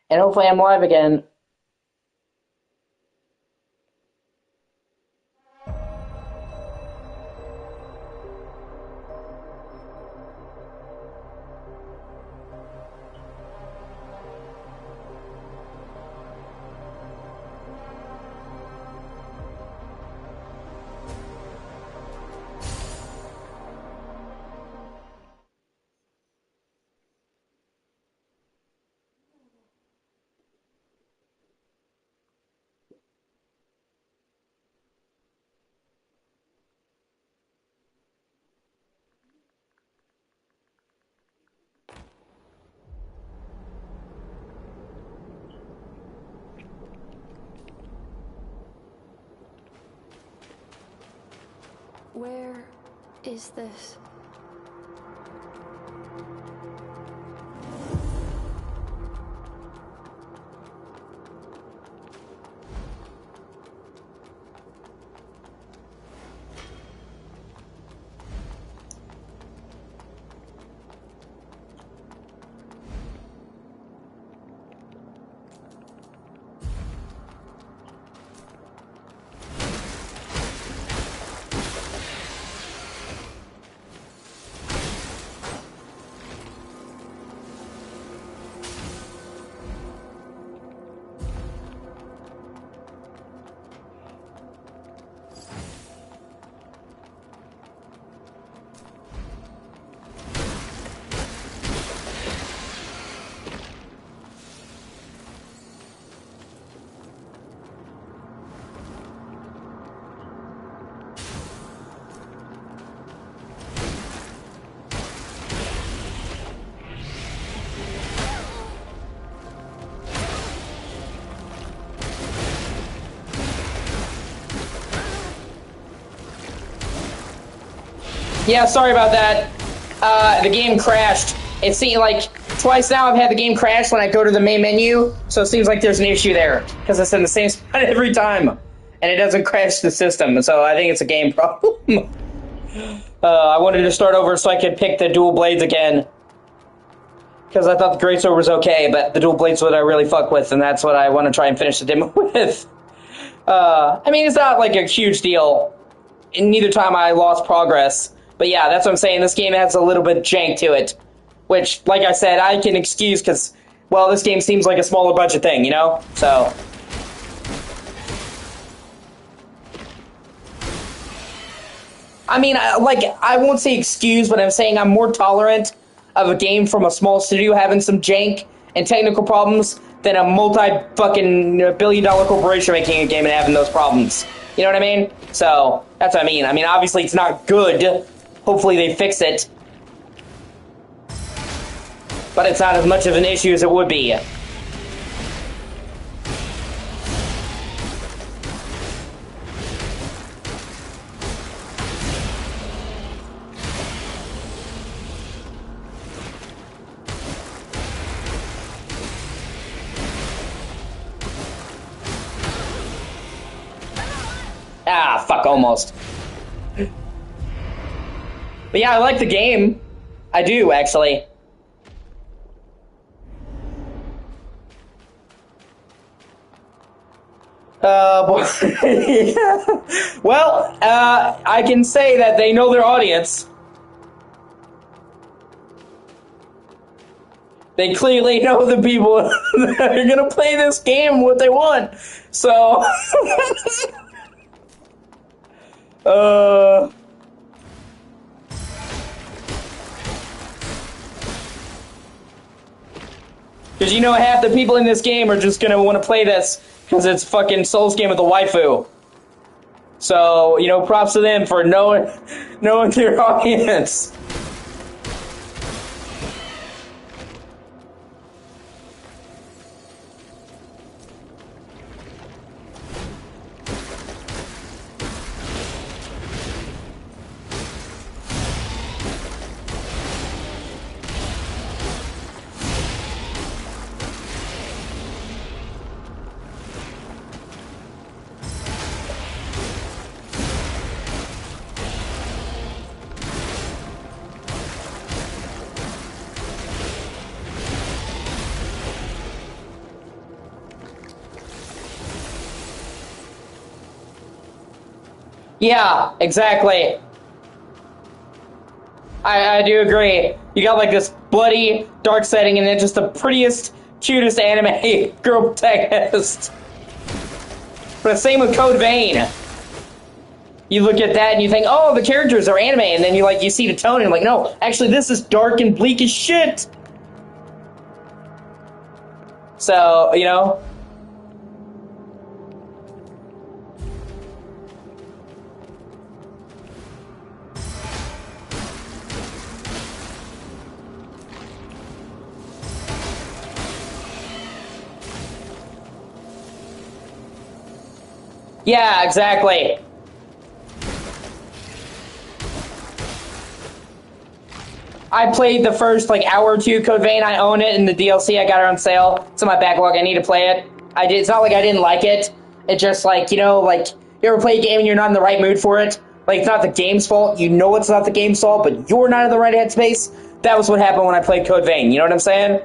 And hopefully I'm live again. Where is this? Yeah, sorry about that. The game crashed. It seemed like twice now I've had the game crash when I go to the main menu, so it seems like there's an issue there, because it's in the same spot every time, and it doesn't crash the system, so I think it's a game problem. I wanted to start over so I could pick the dual blades again, because I thought the greatsword was okay, but the dual blades what I really fuck with, and that's what I want to try and finish the demo with. I mean, it's not like a huge deal. In neither time I lost progress. But yeah, that's what I'm saying. This game has a little bit jank to it. Which, like I said, I can excuse because, well, this game seems like a smaller budget thing, you know? So. I mean, I won't say excuse, but I'm saying I'm more tolerant of a game from a small studio having some jank and technical problems than a multi-fucking-billion-dollar corporation making a game and having those problems. You know what I mean? So, that's what I mean. I mean, obviously it's not good. Hopefully they fix it. But it's not as much of an issue as it would be. Ah, fuck, almost. But yeah, I like the game. I do, actually. Well, I can say that they know their audience. They clearly know the people that are gonna play this game what they want. So, uh, because you know half the people in this game are just gonna want to play this because it's fucking Souls game with a waifu. So, you know, props to them for knowing their audience. Yeah, exactly. I do agree. You got like this bloody, dark setting, and then just the prettiest, cutest anime girl protagonist. But same with Code Vein. You look at that and you think, oh, the characters are anime, and then you see the tone, and you're like, no, actually, this is dark and bleak as shit. So, you know. Yeah, exactly. I played the first like hour or two Code Vein. I own it in the DLC. I got it on sale. It's in my backlog. I need to play it. I did. It's not like I didn't like it. It's just like, like you ever play a game and you're not in the right mood for it. Like it's not the game's fault. You know it's not the game's fault, but you're not in the right headspace. That was what happened when I played Code Vein. You know what I'm saying?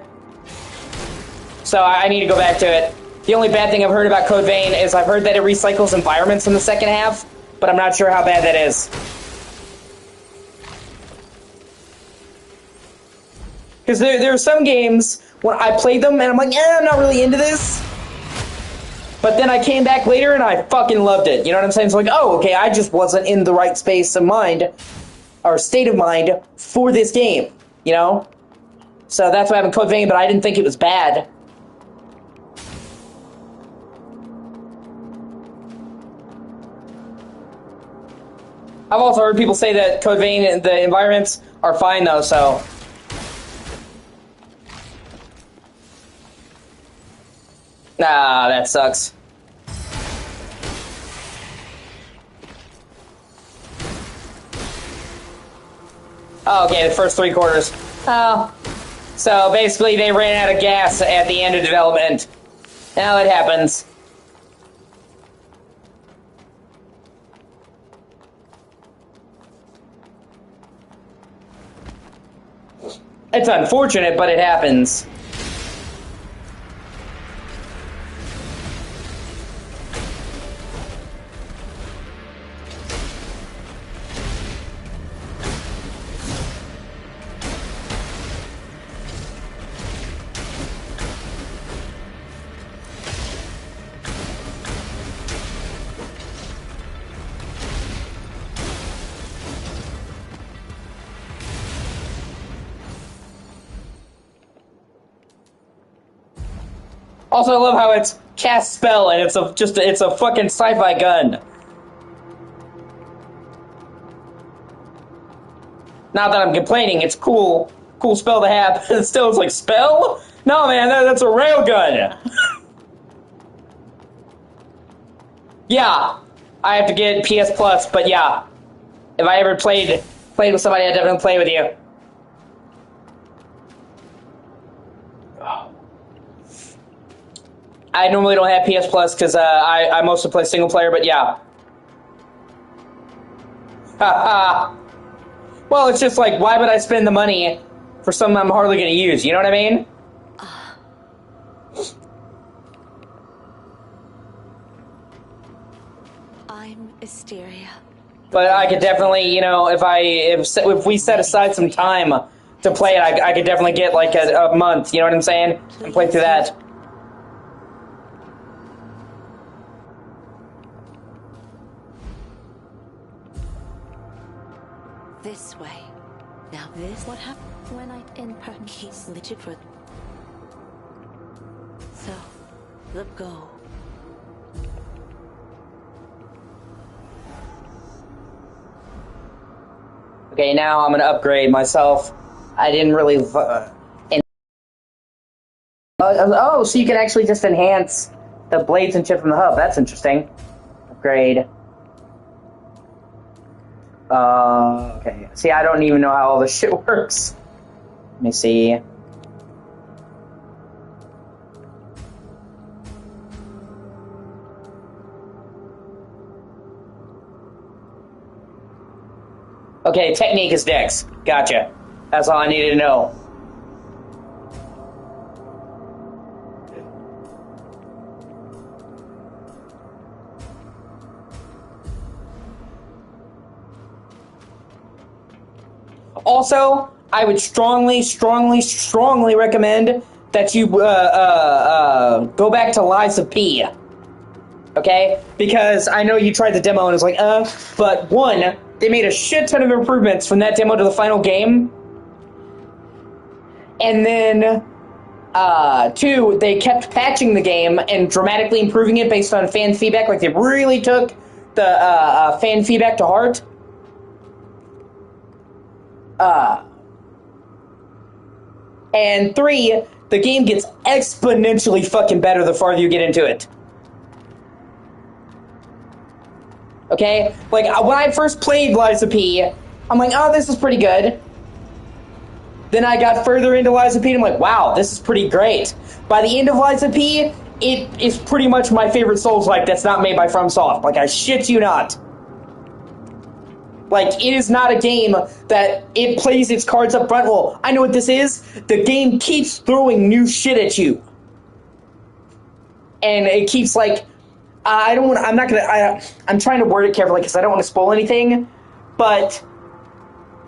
So I need to go back to it. The only bad thing I've heard about Code Vein is I've heard that it recycles environments in the second half, but I'm not sure how bad that is. Because there are some games when I played them and I'm like, I'm not really into this. But then I came back later and I fucking loved it. You know what I'm saying? It's like, oh, okay, I just wasn't in the right space of mind or state of mind for this game. You know? So that's why I have Code Vein, but I didn't think it was bad. I've also heard people say that Code Vein and the environments are fine though, so. Nah, that sucks. Oh, okay, the first 3 quarters. Oh. So basically they ran out of gas at the end of development. Now it happens. It's unfortunate, but it happens. Also, I love how it's cast spell and it's a fucking sci-fi gun. Not that I'm complaining, it's cool spell to have. Still, it's like spell? No, man, that's a railgun. Yeah, I have to get PS Plus, but yeah, if I ever played with somebody, I'd definitely play with you. I normally don't have PS Plus because I mostly play single player, but yeah. Haha. Well, it's just like, why would I spend the money for something I'm hardly going to use? You know what I mean? I'm Asteria. But I could definitely, if we set aside some time to play it, I could definitely get like a month. You know what I'm saying? And play through that. This way. Now this what happened When I in person. keeps legit for. So, let's go. Okay, now I'm gonna upgrade myself. I didn't really. Oh, so you can actually just enhance the blades and shit from the hub. That's interesting. Upgrade. Okay. See, I don't even know how all this shit works. Let me see. Okay, technique is Dex. Gotcha. That's all I needed to know. Also, I would strongly recommend that you go back to Lies of P. Okay? Because I know you tried the demo and it was like, but one, they made a shit ton of improvements from that demo to the final game. And then, two, they kept patching the game and dramatically improving it based on fan feedback. Like, they really took the fan feedback to heart. And three, the game gets exponentially fucking better the farther you get into it. Okay? Like, when I first played Lies of P, I'm like, oh, this is pretty good. Then I got further into Lies of P, and I'm like, wow, this is pretty great. By the end of Lies of P, it is pretty much my favorite Souls-like that's not made by FromSoft. Like, I shit you not. Like, it is not a game that it plays its cards up front. Well, I know what this is. The game keeps throwing new shit at you. And it keeps, like, I'm trying to word it carefully because I don't want to spoil anything. But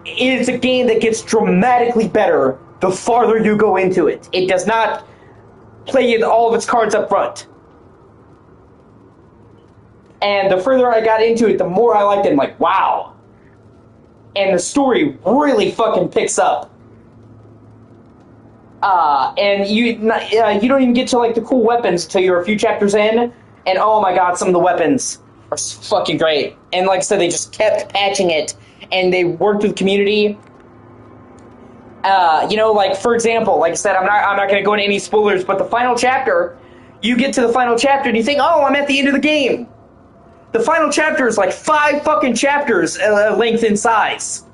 it is a game that gets dramatically better the farther you go into it. It does not play all of its cards up front. And the further I got into it, the more I liked it. I'm like, wow. And the story really fucking picks up. And you don't even get to, like, the cool weapons until you're a few chapters in. And oh my god, some of the weapons are fucking great. And like I said, they just kept patching it. And they worked with the community. Like, for example, like I said, I'm not going to go into any spoilers, but the final chapter, you get to the final chapter and you think, oh, I'm at the end of the game. The final chapter is like 5 fucking chapters length in size.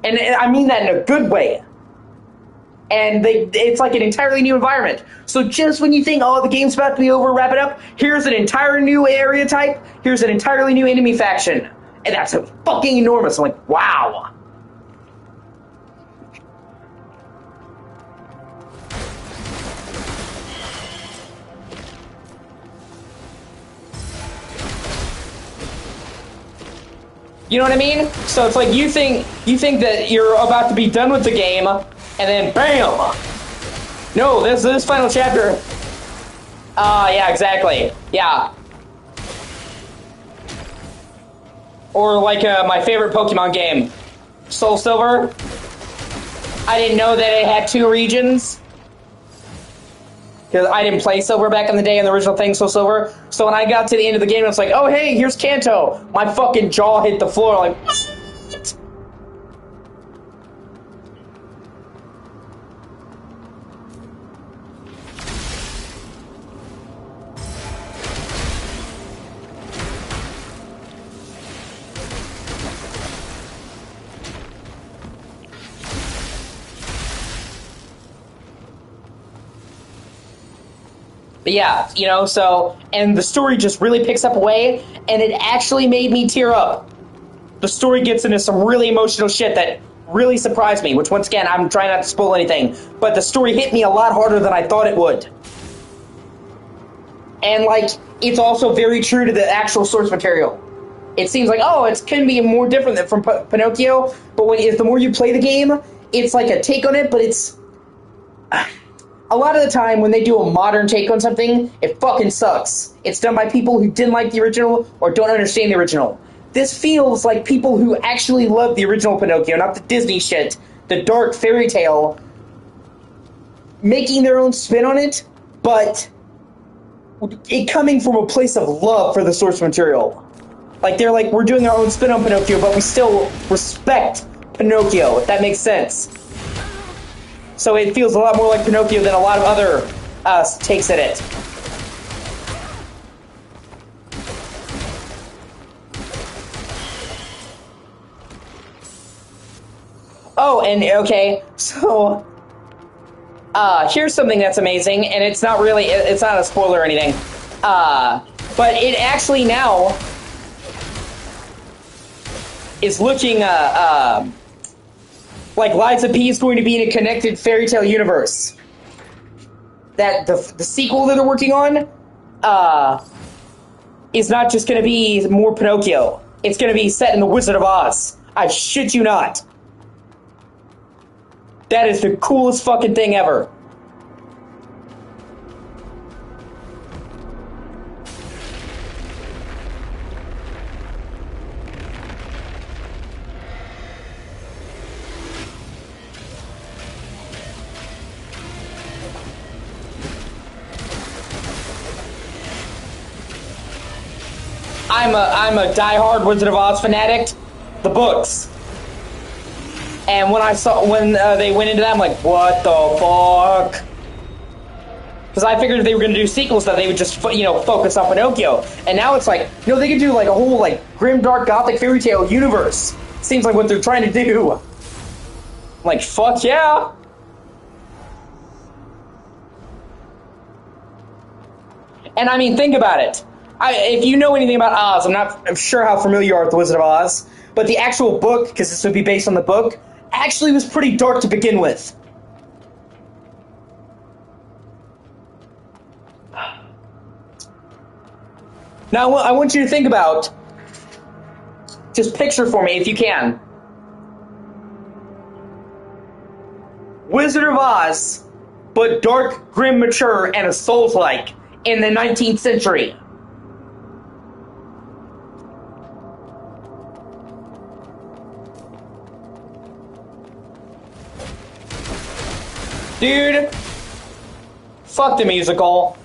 And I mean that in a good way. And it's like an entirely new environment. So just when you think, oh, the game's about to be over, wrap it up, here's an entire new area type, here's an entirely new enemy faction. And that's fucking enormous. I'm like, wow. You know what I mean? So it's like you think that you're about to be done with the game, and then BAM! No, this final chapter. Yeah, exactly. Yeah. Or like my favorite Pokemon game, Soul Silver. I didn't know that it had 2 regions. Because I didn't play Silver back in the day in the original thing, Soul Silver. So when I got to the end of the game, it's like, oh, hey, here's Kanto. My fucking jaw hit the floor. Like, what? But yeah, and the story just really picks up away, and it actually made me tear up. The story gets into some really emotional shit that really surprised me, which once again, I'm trying not to spoil anything, but the story hit me a lot harder than I thought it would. And, like, it's also very true to the actual source material. It seems like, oh, it can be more different than from Pinocchio, but the more you play the game, it's like a take on it, but it's... A lot of the time, when they do a modern take on something, it fucking sucks. It's done by people who didn't like the original or don't understand the original. This feels like people who actually love the original Pinocchio, not the Disney shit, the dark fairy tale, making their own spin on it, but it coming from a place of love for the source material. Like, they're like, we're doing our own spin on Pinocchio, but we still respect Pinocchio, if that makes sense. So it feels a lot more like Pinocchio than a lot of other takes at it. Oh, and okay, so here's something that's amazing, and it's not a spoiler or anything. But it actually now is looking like Lies of P is going to be in a connected fairy tale universe. That the sequel that they're working on is not just going to be more Pinocchio. It's going to be set in the Wizard of Oz. I shit you not. That is the coolest fucking thing ever. I'm a diehard Wizard of Oz fanatic. The books. And when they went into that, I'm like, what the fuck? Because I figured if they were going to do sequels that they would just, focus on Pinocchio. And now it's like, they could do like a whole like grim, dark, gothic fairy tale universe. Seems like what they're trying to do. I'm like, fuck yeah. And I mean, think about it. If you know anything about Oz, I'm sure how familiar you are with the Wizard of Oz, but the actual book, because this would be based on the book, actually was pretty dark to begin with. Now, I want you to think about, just picture for me if you can, Wizard of Oz, but dark, grim, mature, and a Souls-like in the 19th century. Dude, fuck the musical.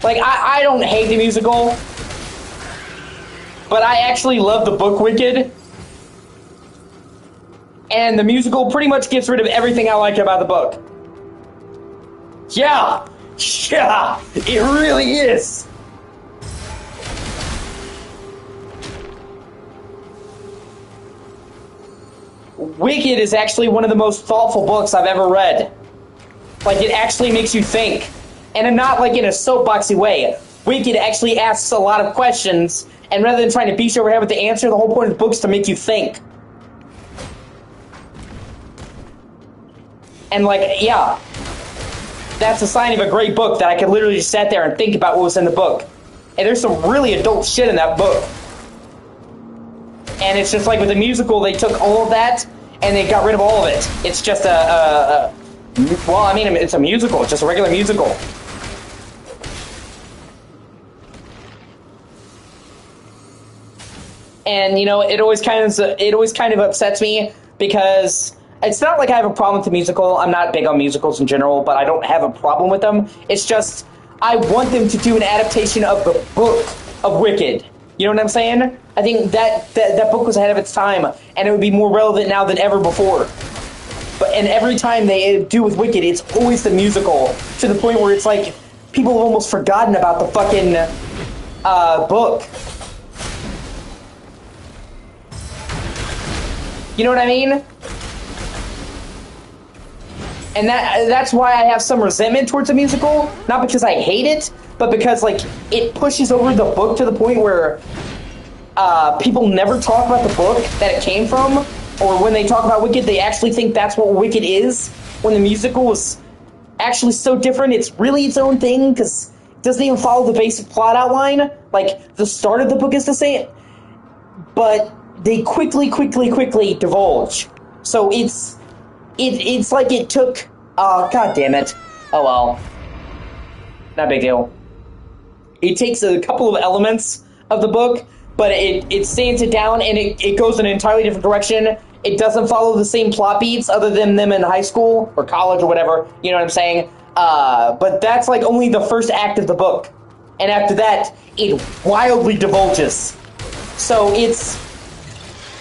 Like, I don't hate the musical, but I actually love the book Wicked. And the musical pretty much gets rid of everything I like about the book. Yeah, it really is. Wicked is actually one of the most thoughtful books I've ever read. Like, it actually makes you think. And not like in a soapboxy way. Wicked actually asks a lot of questions, and rather than trying to beat you over the head with the answer, the whole point of the book is to make you think. And like, yeah, that's a sign of a great book, that I could literally just sit there and think about what was in the book. And there's some really adult shit in that book. And it's just like with the musical, they took all of that and they got rid of all of it. It's just well, I mean, it's a musical. It's just a regular musical. And it always kind of upsets me, because it's not like I have a problem with the musical. I'm not big on musicals in general, but I don't have a problem with them. It's just I want them to do an adaptation of the book of Wicked. You know what I'm saying? I think that book was ahead of its time, and it would be more relevant now than ever before. And every time they do with Wicked, it's always the musical, to the point where it's like people have almost forgotten about the fucking book. You know what I mean? And that's why I have some resentment towards the musical, not because I hate it, but because like it pushes over the book to the point where people never talk about the book that it came from, or when they talk about Wicked, they actually think that's what Wicked is, when the musical is actually so different. It's really its own thing, because it doesn't even follow the basic plot outline. Like, the start of the book is the same, but they quickly divulge. So it's like it took, god damn it. Oh well. Not a big deal. It takes a couple of elements of the book, but it stands it down, and it goes in an entirely different direction. It doesn't follow the same plot beats other than them in high school or college or whatever, you know what I'm saying? But that's like only the first act of the book. And after that, it wildly divulges. So it's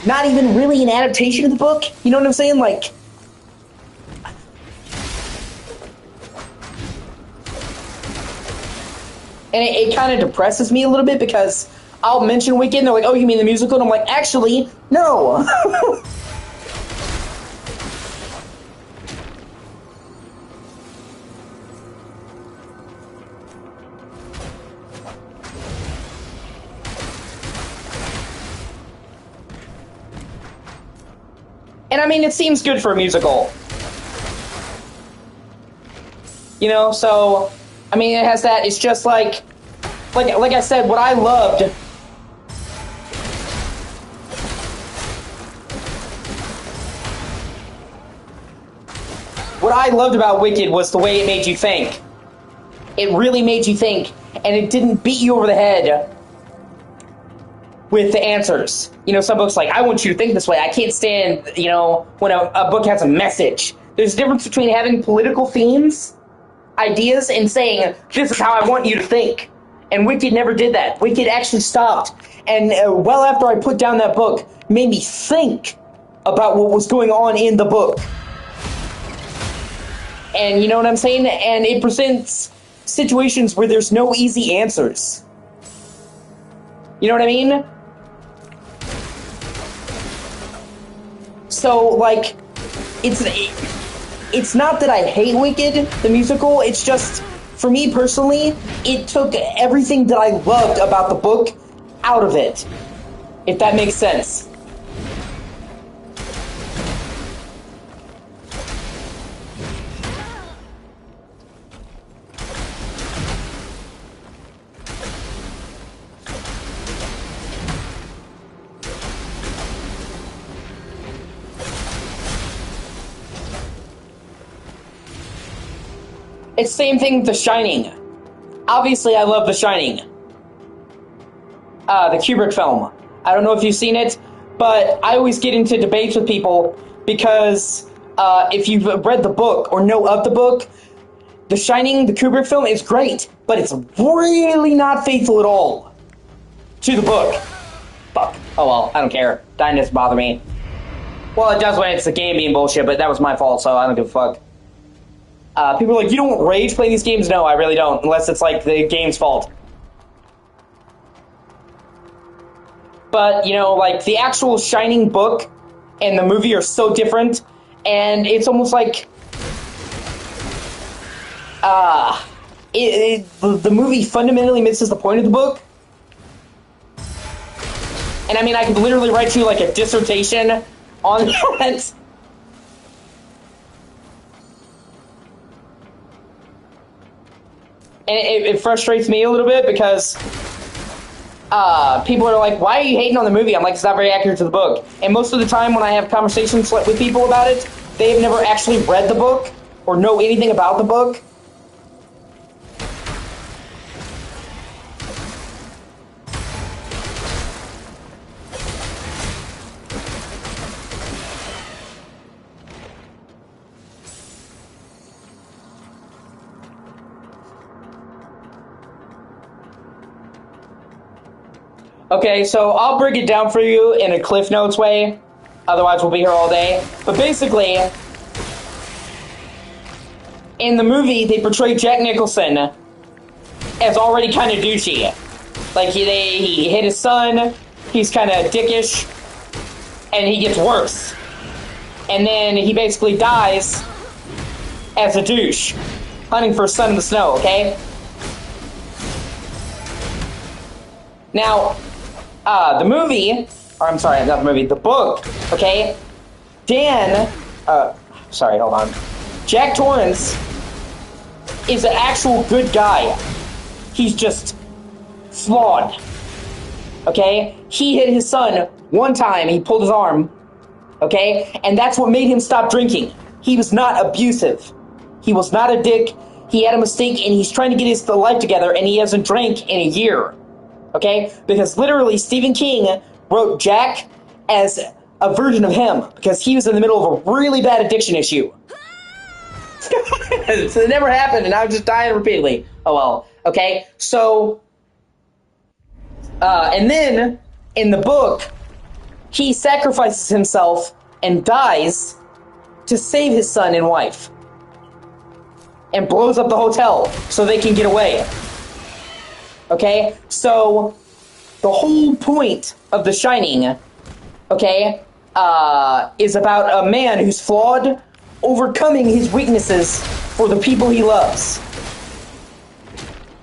not even really an adaptation of the book, you know what I'm saying? Like, and it kind of depresses me a little bit, because I'll mention Wicked, and they're like, oh, you mean the musical? And I'm like, actually, no. And I mean, it seems good for a musical. So, I mean, it has that. It's just like I said, what I loved what I loved about Wicked was the way it made you think. It really made you think, and it didn't beat you over the head with the answers. You know, some books like, I want you to think this way. I can't stand, you know, when a book has a message. There's a difference between having political themes, ideas, and saying, this is how I want you to think. And Wicked never did that. Wicked actually stopped. And well after I put down that book, made me think about what was going on in the book. And you know what I'm saying? And it presents situations where there's no easy answers. You know what I mean? So, like, it's not that I hate Wicked, the musical, it's just, for me personally, it took everything that I loved about the book out of it. If that makes sense. It's the same thing with The Shining. Obviously, I love The Shining. The Kubrick film. I don't know if you've seen it, but I always get into debates with people because if you've read the book or know of the book, The Shining, the Kubrick film, is great, but it's really not faithful at all to the book. Fuck. Oh well, I don't care. Dying doesn't bother me. Well, it does when it's the game being bullshit, but that was my fault, so I don't give a fuck. People are like, you don't rage playing these games? No, I really don't, unless it's like the game's fault. But, you know, like, the actual Shining book and the movie are so different, and it's almost like, the movie fundamentally misses the point of the book. And I mean, I could literally write you, like, a dissertation on that. And it frustrates me a little bit because people are like, why are you hating on the movie? I'm like, it's not very accurate to the book. And most of the time when I have conversations with people about it, they've never actually read the book or know anything about the book. Okay, so I'll break it down for you in a Cliff Notes way. Otherwise, we'll be here all day. But basically, in the movie, they portray Jack Nicholson as already kind of douchey. Like, he hit his son, he's kind of dickish, and he gets worse. And then he basically dies as a douche, hunting for his son in the snow, okay? Now, the movie, or I'm sorry, not the movie, the book, okay? Sorry, hold on. Jack Torrance is an actual good guy. He's just flawed, okay? He hit his son one time, he pulled his arm, okay? And that's what made him stop drinking. He was not abusive. He was not a dick. He had a mistake, and he's trying to get his life together, and he hasn't drank in a year. Okay? Because literally, Stephen King wrote Jack as a version of him, because he was in the middle of a really bad addiction issue. So it never happened, and I was just dying repeatedly. Oh well. Okay? So, and then, in the book, he sacrifices himself and dies to save his son and wife. And blows up the hotel so they can get away. Okay, so the whole point of The Shining, okay, is about a man who's flawed, overcoming his weaknesses for the people he loves.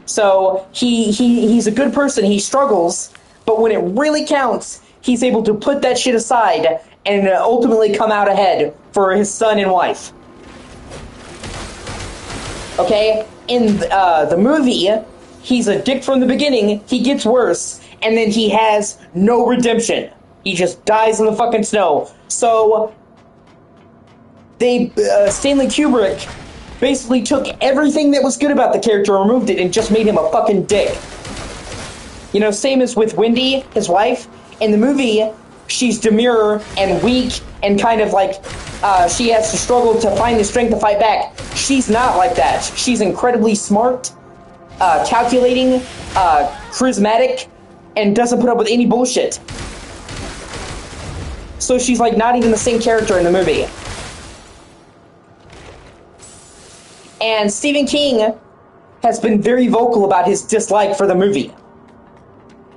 So he's a good person, he struggles, but when it really counts, he's able to put that shit aside and ultimately come out ahead for his son and wife. Okay, in the movie, he's a dick from the beginning, he gets worse, and then he has no redemption. He just dies in the fucking snow. So, Stanley Kubrick basically took everything that was good about the character, removed it, and just made him a fucking dick. You know, same as with Wendy, his wife. In the movie, she's demure and weak and kind of like she has to struggle to find the strength to fight back. She's not like that. She's incredibly smart, calculating, charismatic, and doesn't put up with any bullshit. So she's like not even the same character in the movie. And Stephen King has been very vocal about his dislike for the movie.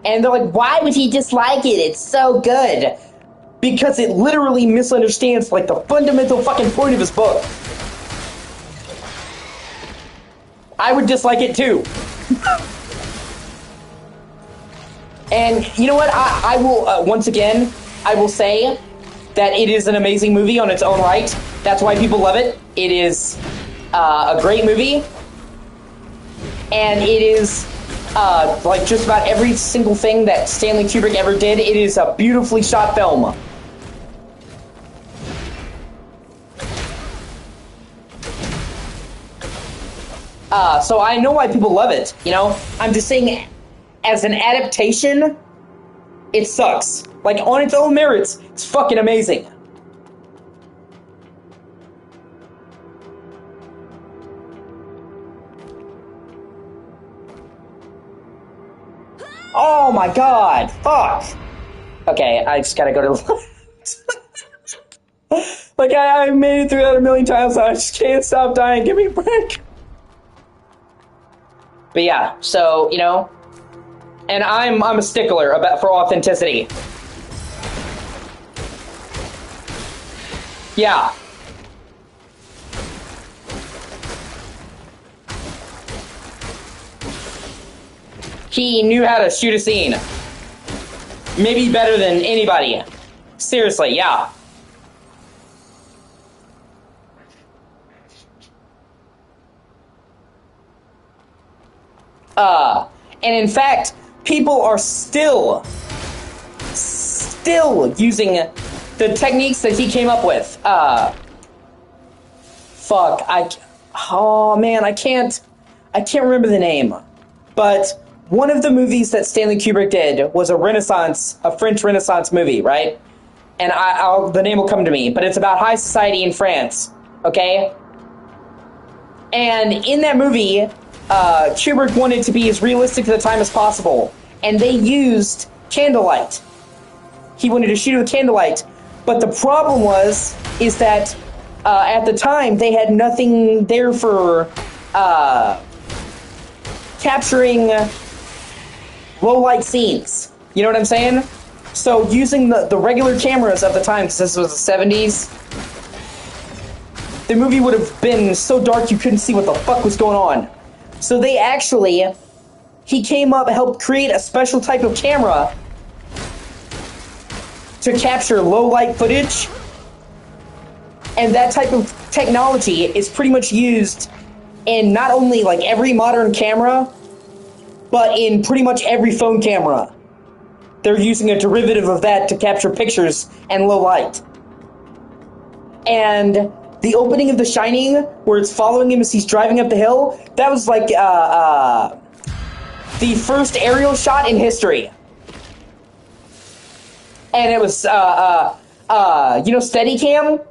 And they're like, why would he dislike it? It's so good. Because it literally misunderstands like the fundamental fucking point of his book. I would dislike it too. And you know what? I will, once again, I will say that it is an amazing movie on its own right. That's why people love it. It is a great movie. And it is, like just about every single thing that Stanley Kubrick ever did, it is a beautifully shot film. So I know why people love it, you know? I'm just saying, as an adaptation, it sucks. Like, on its own merits, it's fucking amazing. Oh my god, fuck. Okay, I just gotta go to the like, I've made it through that a million times, I just can't stop dying, give me a break. But yeah, so, you know, and I'm a stickler for authenticity. Yeah. He knew how to shoot a scene. Maybe better than anybody. Seriously, yeah. And in fact, people are still using the techniques that he came up with. Oh man, I can't remember the name. But one of the movies that Stanley Kubrick did was a French Renaissance movie, right? And the name will come to me, but it's about high society in France, okay? And in that movie, Kubrick wanted to be as realistic at the time as possible, and they used candlelight. He wanted to shoot with candlelight, but the problem is that at the time they had nothing there for capturing low light scenes. You know what I'm saying? So using the regular cameras of the time, because this was the 70s, the movie would have been so dark you couldn't see what the fuck was going on. So he came up and helped create a special type of camera to capture low light footage. And that type of technology is pretty much used in not only like every modern camera, but in pretty much every phone camera. They're using a derivative of that to capture pictures and low light. And the opening of The Shining, where it's following him as he's driving up the hill, that was like the first aerial shot in history. And it was, you know, Steadicam?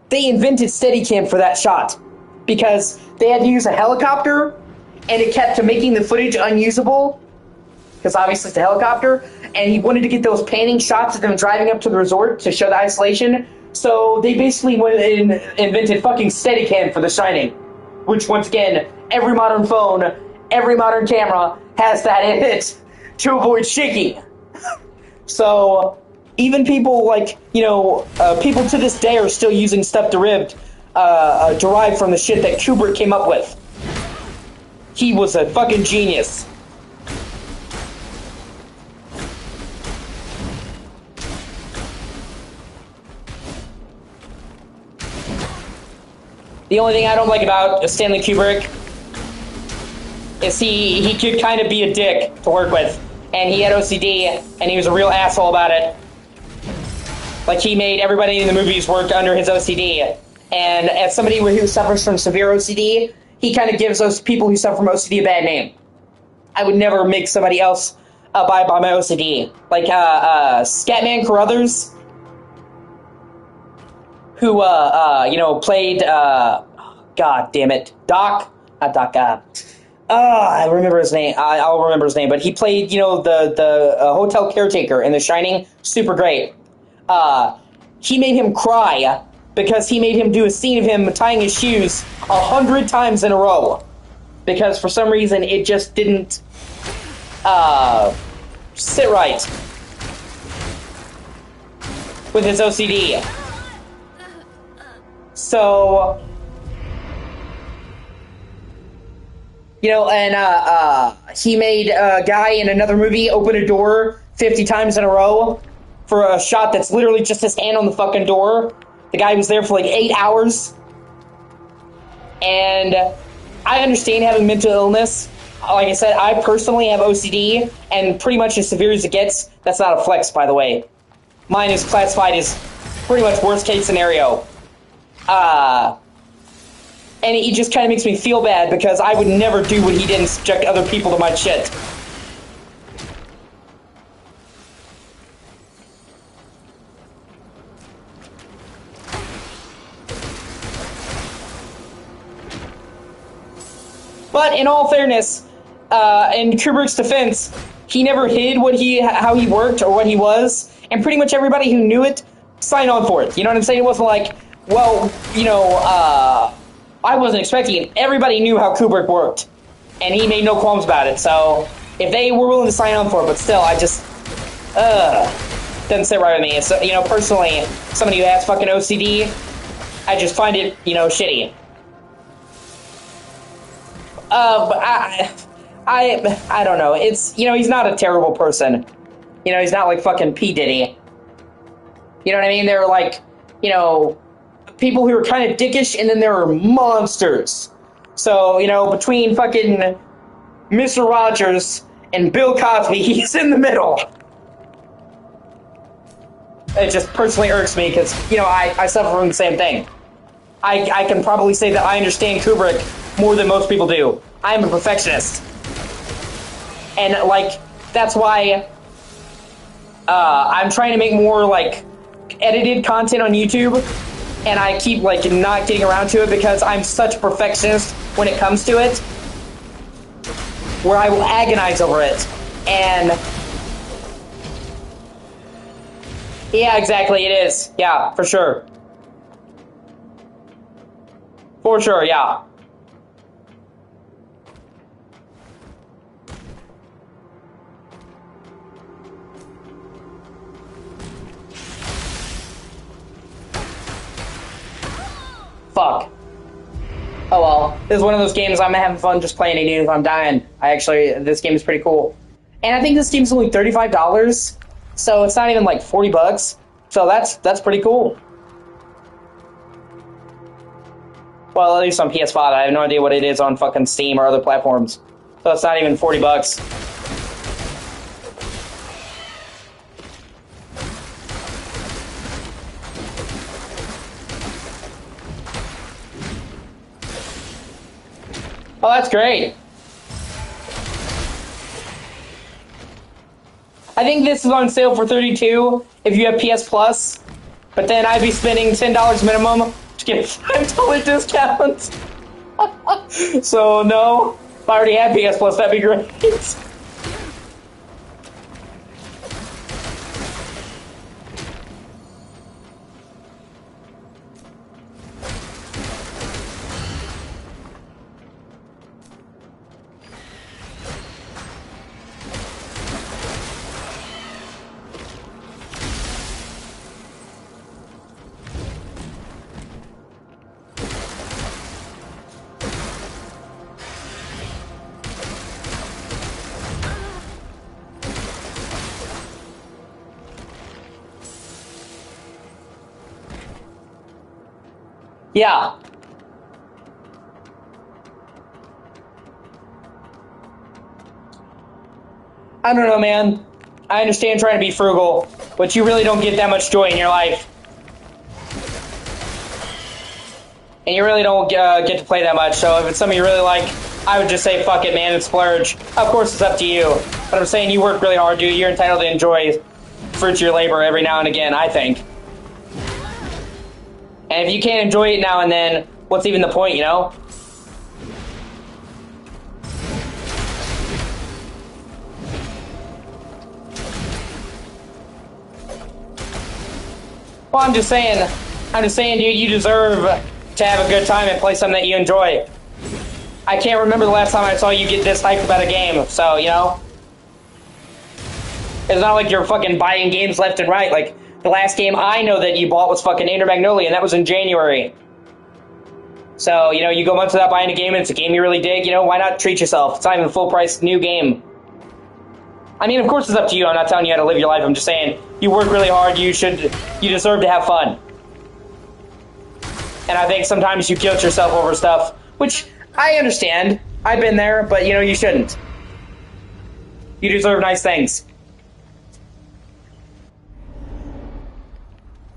They invented Steadicam for that shot. Because they had to use a helicopter, and it kept making the footage unusable. Because obviously it's a helicopter. And he wanted to get those panning shots of them driving up to the resort to show the isolation. So they basically went and invented fucking Steadicam for The Shining. Which, once again, every modern phone, every modern camera has that in it to avoid shaking. So even people like, you know, people to this day are still using stuff derived from the shit that Kubrick came up with. He was a fucking genius. The only thing I don't like about Stanley Kubrick is he could kind of be a dick to work with. And he had OCD, and he was a real asshole about it. Like, he made everybody in the movies work under his OCD. And as somebody who suffers from severe OCD, he kind of gives those people who suffer from OCD a bad name. I would never make somebody else abide by my OCD. Like Scatman Carruthers, who played God damn it, Doc, not Doc. I remember his name. I'll remember his name, but he played the hotel caretaker in The Shining. Super great. He made him cry because he made him do a scene of him tying his shoes 100 times in a row because for some reason it just didn't sit right with his OCD. So, and he made a guy in another movie open a door 50 times in a row for a shot that's literally just his hand on the fucking door. The guy was there for like 8 hours. And I understand having mental illness. Like I said, I personally have OCD, and pretty much as severe as it gets. That's not a flex, by the way. Mine is classified as pretty much worst case scenario. And it just kind of makes me feel bad because I would never do what he did and subject other people to my shit. But in all fairness, in Kubrick's defense, he never hid how he worked or what he was, and pretty much everybody who knew it signed on for it. You know what I'm saying? It wasn't like, well, I wasn't expecting it. Everybody knew how Kubrick worked, and he made no qualms about it. So if they were willing to sign on for it, but still, I just doesn't sit right with me. It's personally, somebody who has fucking OCD, I just find it shitty. But I don't know. It's, he's not a terrible person. He's not like fucking P. Diddy. You know what I mean? They're like, people who are kind of dickish, and then there are monsters. So, between fucking Mr. Rogers and Bill Cosby, he's in the middle. It just personally irks me because, I suffer from the same thing. I can probably say that I understand Kubrick more than most people do. I'm a perfectionist. And, that's why I'm trying to make more, edited content on YouTube. And I keep, not getting around to it because I'm such a perfectionist when it comes to it. Where I will agonize over it. And... yeah, exactly, it is. Yeah, for sure. For sure, yeah. Fuck. Oh well. This is one of those games I'm having fun just playing it even if I'm dying. This game is pretty cool. And I think this game's only $35, so it's not even like 40 bucks. So that's pretty cool. Well, at least on PS5. I have no idea what it is on fucking Steam or other platforms. So it's not even 40 bucks. Oh, that's great. I think this is on sale for $32 if you have PS Plus, but then I'd be spending $10 minimum to get $5 discounts. So no, if I already had PS Plus, that'd be great. Yeah. I don't know, man. I understand trying to be frugal, but you really don't get that much joy in your life. and you really don't get to play that much. So if it's something you really like, I would just say fuck it, man, and splurge. Of course, it's up to you. But I'm saying you work really hard, dude. You're entitled to enjoy fruits of your labor every now and again, I think. And if you can't enjoy it now and then, what's even the point, you know? Well, I'm just saying, dude, you deserve to have a good time and play something that you enjoy. I can't remember the last time I saw you get this hyped about a game, so, you know? It's not like you're fucking buying games left and right. Like, the last game I know that you bought was fucking Inter Magnolia, and that was in January. So, you know, you go months without buying a game, and it's a game you really dig, you know, why not treat yourself? It's not even a full-price new game. I mean, of course it's up to you. I'm not telling you how to live your life. I'm just saying, you work really hard, you deserve to have fun. And I think sometimes you guilt yourself over stuff, which I understand. I've been there, but, you know, you shouldn't. You deserve nice things.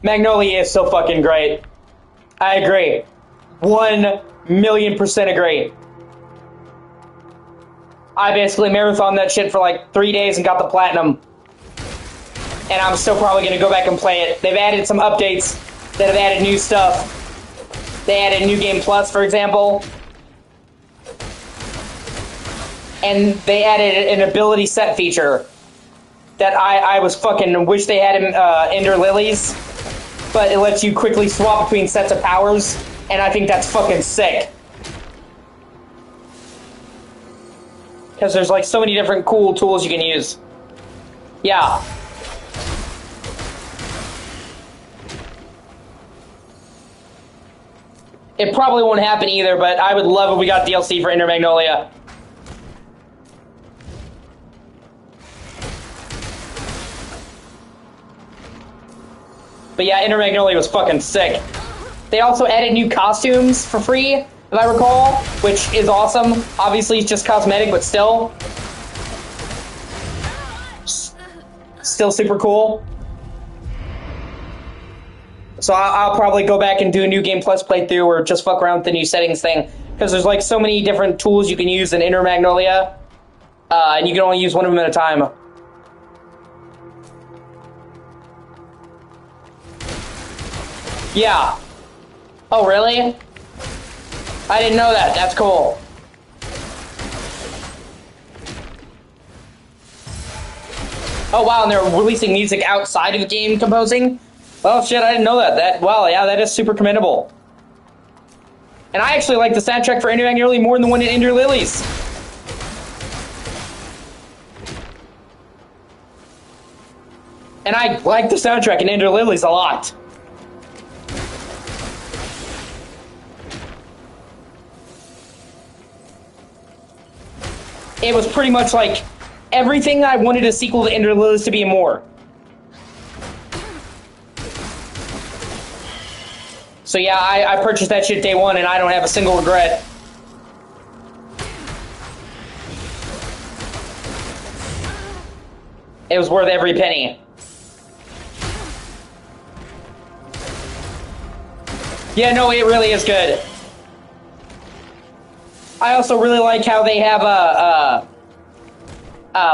Magnolia is so fucking great. I agree. 1,000,000% agree. I basically marathoned that shit for like 3 days and got the platinum. And I'm still probably going to go back and play it. They've added some updates that have added new stuff. They added New Game Plus, for example. And they added an ability set feature that I was fucking wish they had in Ender Lilies. But it lets you quickly swap between sets of powers. And I think that's fucking sick. Because there's like so many different cool tools you can use. Yeah. It probably won't happen either, but I would love if we got DLC for Inter Magnolia. But yeah, Inter Magnolia was fucking sick. They also added new costumes for free, if I recall, which is awesome. Obviously, it's just cosmetic, but still. Still super cool. So I'll probably go back and do a New Game Plus playthrough or just fuck around with the new settings thing. Because there's like so many different tools you can use in Inter Magnolia. And you can only use one of them at a time. Yeah. Oh, really? I didn't know that. That's cool. Oh, wow, and they're releasing music outside of the game composing? Oh, shit, I didn't know that. Wow, yeah, that is super commendable. And I actually like the soundtrack for Inter Magnolia more than the one in Ender Lilies. And I like the soundtrack in Ender Lilies a lot. It was pretty much like everything I wanted a sequel to Ender Lilies to be and more. So yeah, I purchased that shit day one and I don't have a single regret. It was worth every penny. Yeah, no, it really is good. I also really like how they have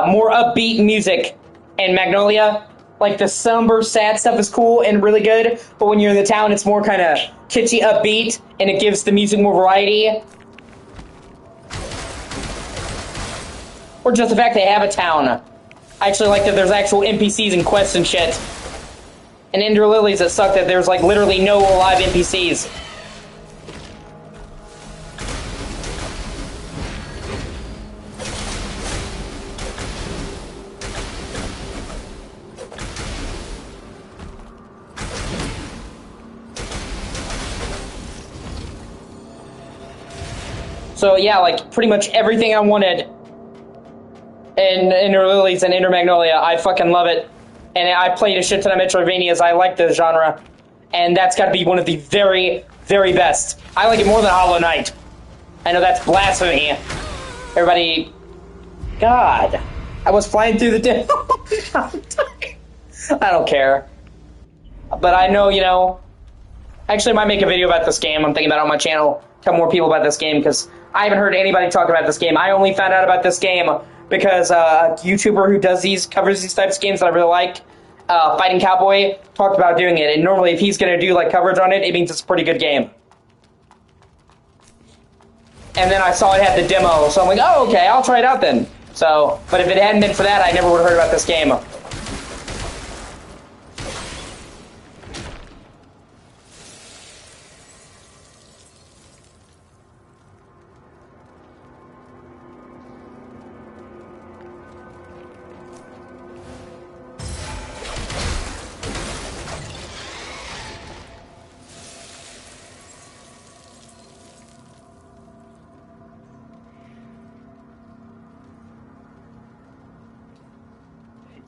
more upbeat music in Magnolia. Like the somber, sad stuff is cool and really good, but when you're in the town, it's more kind of kitschy, upbeat, and it gives the music more variety. Or just the fact they have a town. I actually like that there's actual NPCs and quests and shit. And Ender Lilies, it sucked that there's like literally no live NPCs. So yeah, like pretty much everything I wanted in Ender Lilies and Inter Magnolia, I fucking love it. And I played a shit ton of Metroidvanias. I like the genre. And that's got to be one of the very, very best. I like it more than Hollow Knight. I know that's blasphemy. Everybody... God. I was flying through the day. I don't care. But I know, you know... Actually, I might make a video about this game. I'm thinking about it on my channel. Tell more people about this game because I haven't heard anybody talk about this game. I only found out about this game because a YouTuber who covers these types of games that I really like, Fighting Cowboy, talked about doing it. And normally, if he's going to do like coverage on it, it means it's a pretty good game. And then I saw it had the demo, so I'm like, oh, okay, I'll try it out then. So, but if it hadn't been for that, I never would have heard about this game.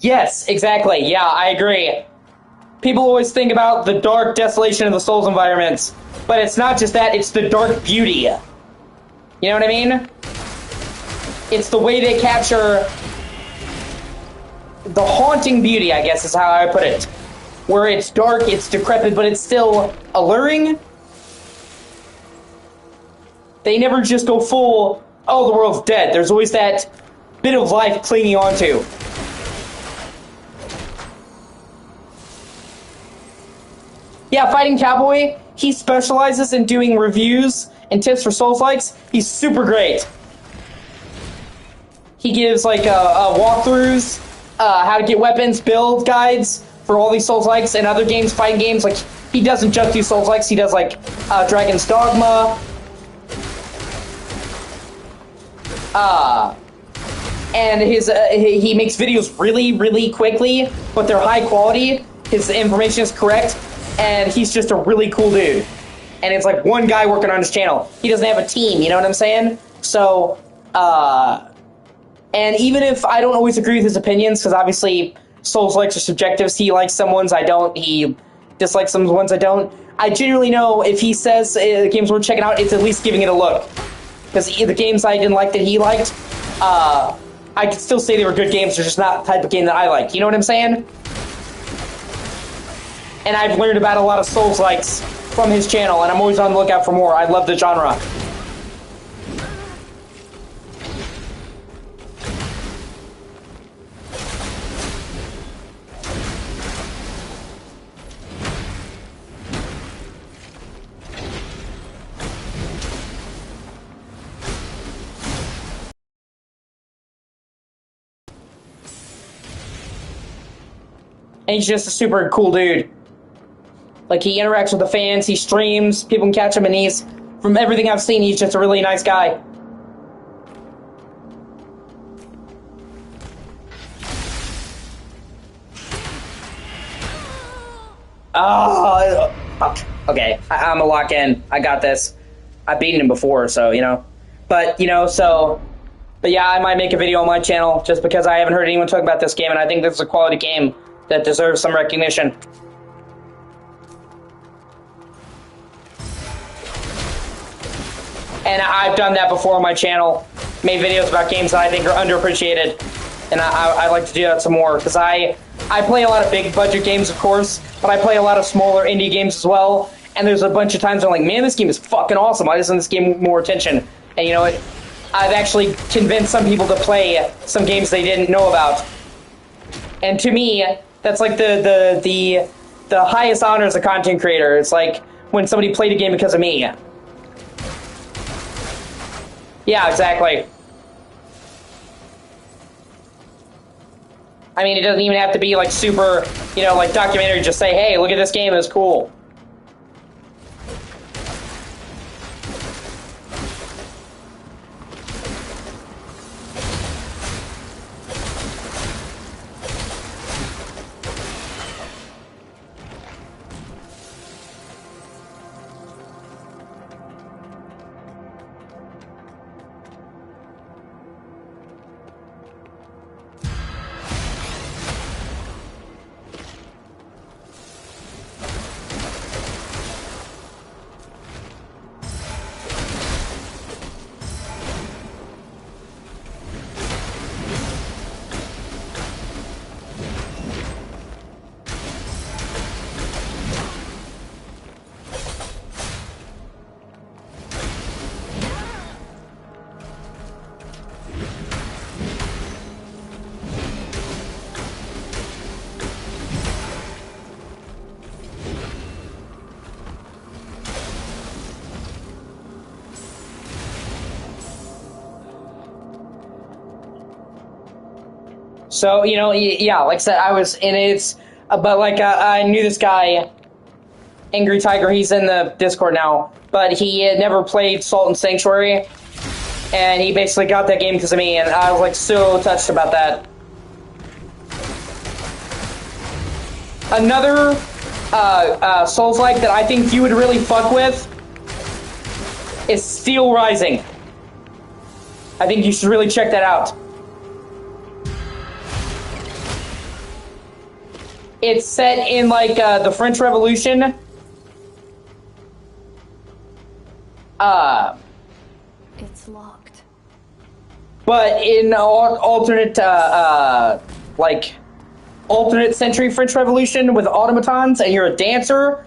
Yes, exactly. Yeah, I agree. People always think about the dark desolation of the Souls environments, but it's not just that, it's the dark beauty. You know what I mean? It's the way they capture the haunting beauty, I guess is how I put it. Where it's dark, it's decrepit, but it's still alluring. They never just go full, oh, the world's dead. There's always that bit of life clinging onto. Yeah, Fighting Cowboy, he specializes in doing reviews and tips for Souls-likes. He's super great. He gives like walkthroughs, how to get weapons, build guides for all these Souls-likes and other games, fighting games. Like, he doesn't just do Souls-likes, he does like Dragon's Dogma. And he makes videos really, really quickly, but they're high quality. His information is correct. And he's just a really cool dude. And it's like one guy working on his channel. He doesn't have a team, you know what I'm saying? So, and even if I don't always agree with his opinions, because obviously Souls-likes are subjective. He likes some ones I don't. He dislikes some ones I don't. I generally know if he says the game's worth checking out, it's at least giving it a look. Because the games I didn't like that he liked, I could still say they were good games. They're just not the type of game that I like. You know what I'm saying? And I've learned about a lot of Souls-likes from his channel, and I'm always on the lookout for more. I love the genre. And he's just a super cool dude. Like, he interacts with the fans, he streams, people can catch him, and he's, from everything I've seen, he's just a really nice guy. Oh, fuck. Okay, I'm a lock in. I got this. I've beaten him before, so, you know. But, you know, so... But yeah, I might make a video on my channel, just because I haven't heard anyone talk about this game, and I think this is a quality game that deserves some recognition. And I've done that before on my channel. Made videos about games that I think are underappreciated. And I'd like to do that some more. Because I play a lot of big budget games, of course. But I play a lot of smaller indie games as well. And there's a bunch of times I'm like, man, this game is fucking awesome. I just want this game more attention. And you know what? I've actually convinced some people to play some games they didn't know about. And to me, that's like the highest honor as a content creator. It's like when somebody played a game because of me. Yeah, exactly. I mean, it doesn't even have to be like super, you know, like documentary. Just say, hey, look at this game, it's cool. So, you know, yeah, like I said, I was in it, but like I knew this guy, Angry Tiger. He's in the Discord now, but he had never played Salt and Sanctuary, and he basically got that game because of me, and I was like so touched about that. Another Souls-like that I think you would really fuck with is Steel Rising. I think you should really check that out. It's set in like the French Revolution. It's locked. But in alternate alternate century French Revolution with automatons, and you're a dancer.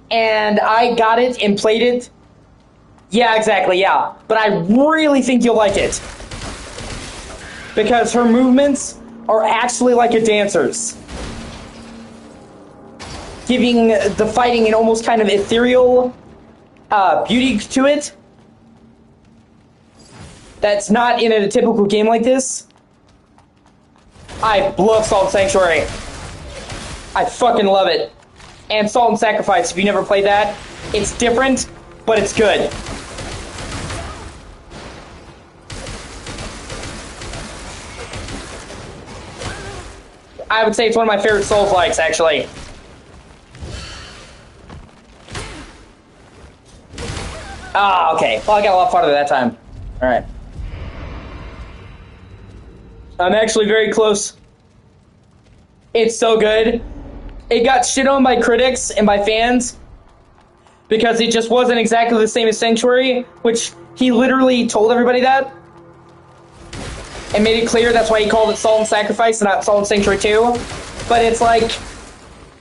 And I got it and played it. Yeah, exactly, yeah. But I really think you'll like it. Because her movements are actually like a dancer's. Giving the fighting an almost kind of ethereal beauty to it. That's not in a typical game like this. I love Salt and Sanctuary. I fucking love it. And Salt and Sacrifice, if you never played that, it's different, but it's good. I would say it's one of my favorite Souls-likes, actually. Ah, okay. Well, I got a lot farther that time. Alright. I'm actually very close. It's so good. It got shit on by critics and by fans because it just wasn't exactly the same as Sanctuary, which he literally told everybody that and made it clear that's why he called it Salt and Sacrifice and not Salt and Sanctuary 2. But it's like,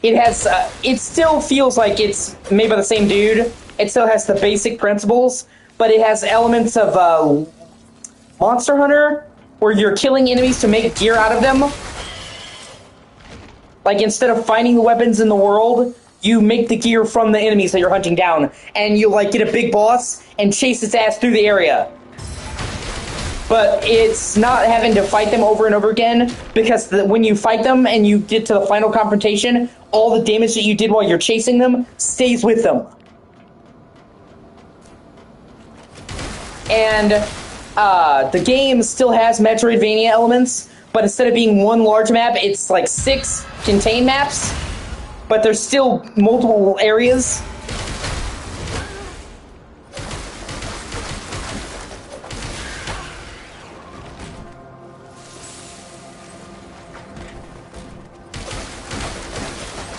it has, it still feels like it's made by the same dude. It still has the basic principles, but it has elements of Monster Hunter, where you're killing enemies to make gear out of them. Like, instead of finding the weapons in the world, you make the gear from the enemies that you're hunting down, and you, like, get a big boss and chase its ass through the area. But it's not having to fight them over and over again, because when you fight them and you get to the final confrontation, all the damage that you did while you're chasing them stays with them. And the game still has Metroidvania elements, but instead of being one large map, it's like 6 contained maps, but there's still multiple areas.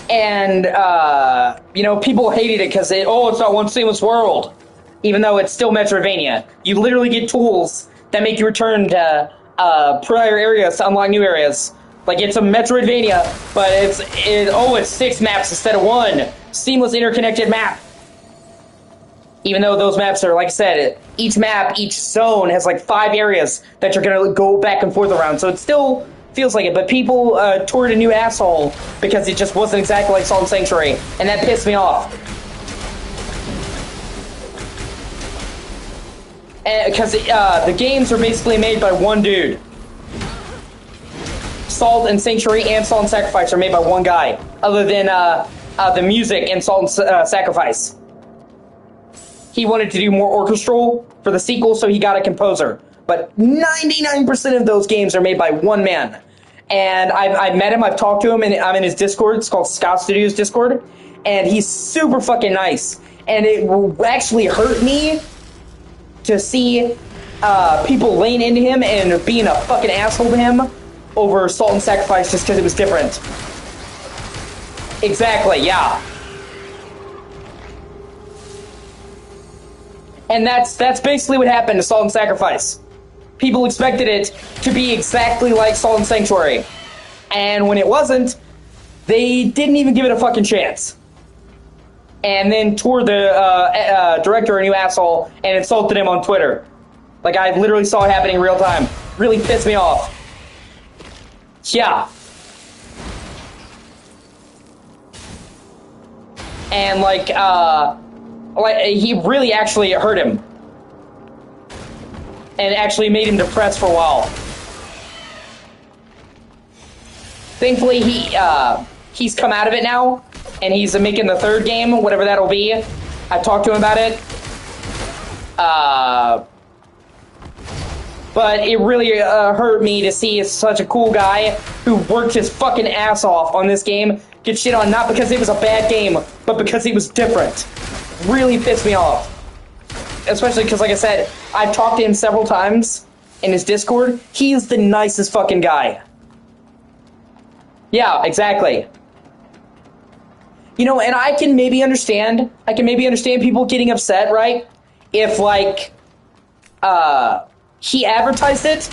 And, you know, people hated it because it's not one seamless world. Even though it's still Metroidvania. You literally get tools that make you return to prior areas to unlock new areas. Like, it's a Metroidvania, but it's 6 maps instead of 1. Seamless interconnected map. Even though those maps are, like I said, each map, each zone has like 5 areas that you're gonna go back and forth around. So it still feels like it, but people toured a new asshole because it just wasn't exactly like Salt and Sanctuary, and that pissed me off. Because the games are basically made by one dude. Salt and Sanctuary and Salt and Sacrifice are made by one guy, other than the music in Salt and Sacrifice. He wanted to do more orchestral for the sequel, so he got a composer. But 99% of those games are made by one man. And I've met him, I've talked to him, and I'm in his Discord. It's called Scott Studios Discord. And he's super fucking nice. And it will actually hurt me to see people laying into him and being a fucking asshole to him over Salt and Sacrifice just because it was different. Exactly, yeah. And that's basically what happened to Salt and Sacrifice. People expected it to be exactly like Salt and Sanctuary. And when it wasn't, they didn't even give it a fucking chance. And then toured the director a new asshole and insulted him on Twitter. Like, I literally saw it happening in real time. Really pissed me off. Yeah. And like he really actually hurt him. And actually made him depressed for a while. Thankfully, he's come out of it now, and he's making the third game, whatever that'll be. I talked to him about it. But it really hurt me to see such a cool guy who worked his fucking ass off on this game get shit on, not because it was a bad game, but because he was different. Really pissed me off. Especially because, like I said, I've talked to him several times in his Discord. He is the nicest fucking guy. Yeah, exactly. You know, and I can maybe understand people getting upset, right? If, like, he advertised it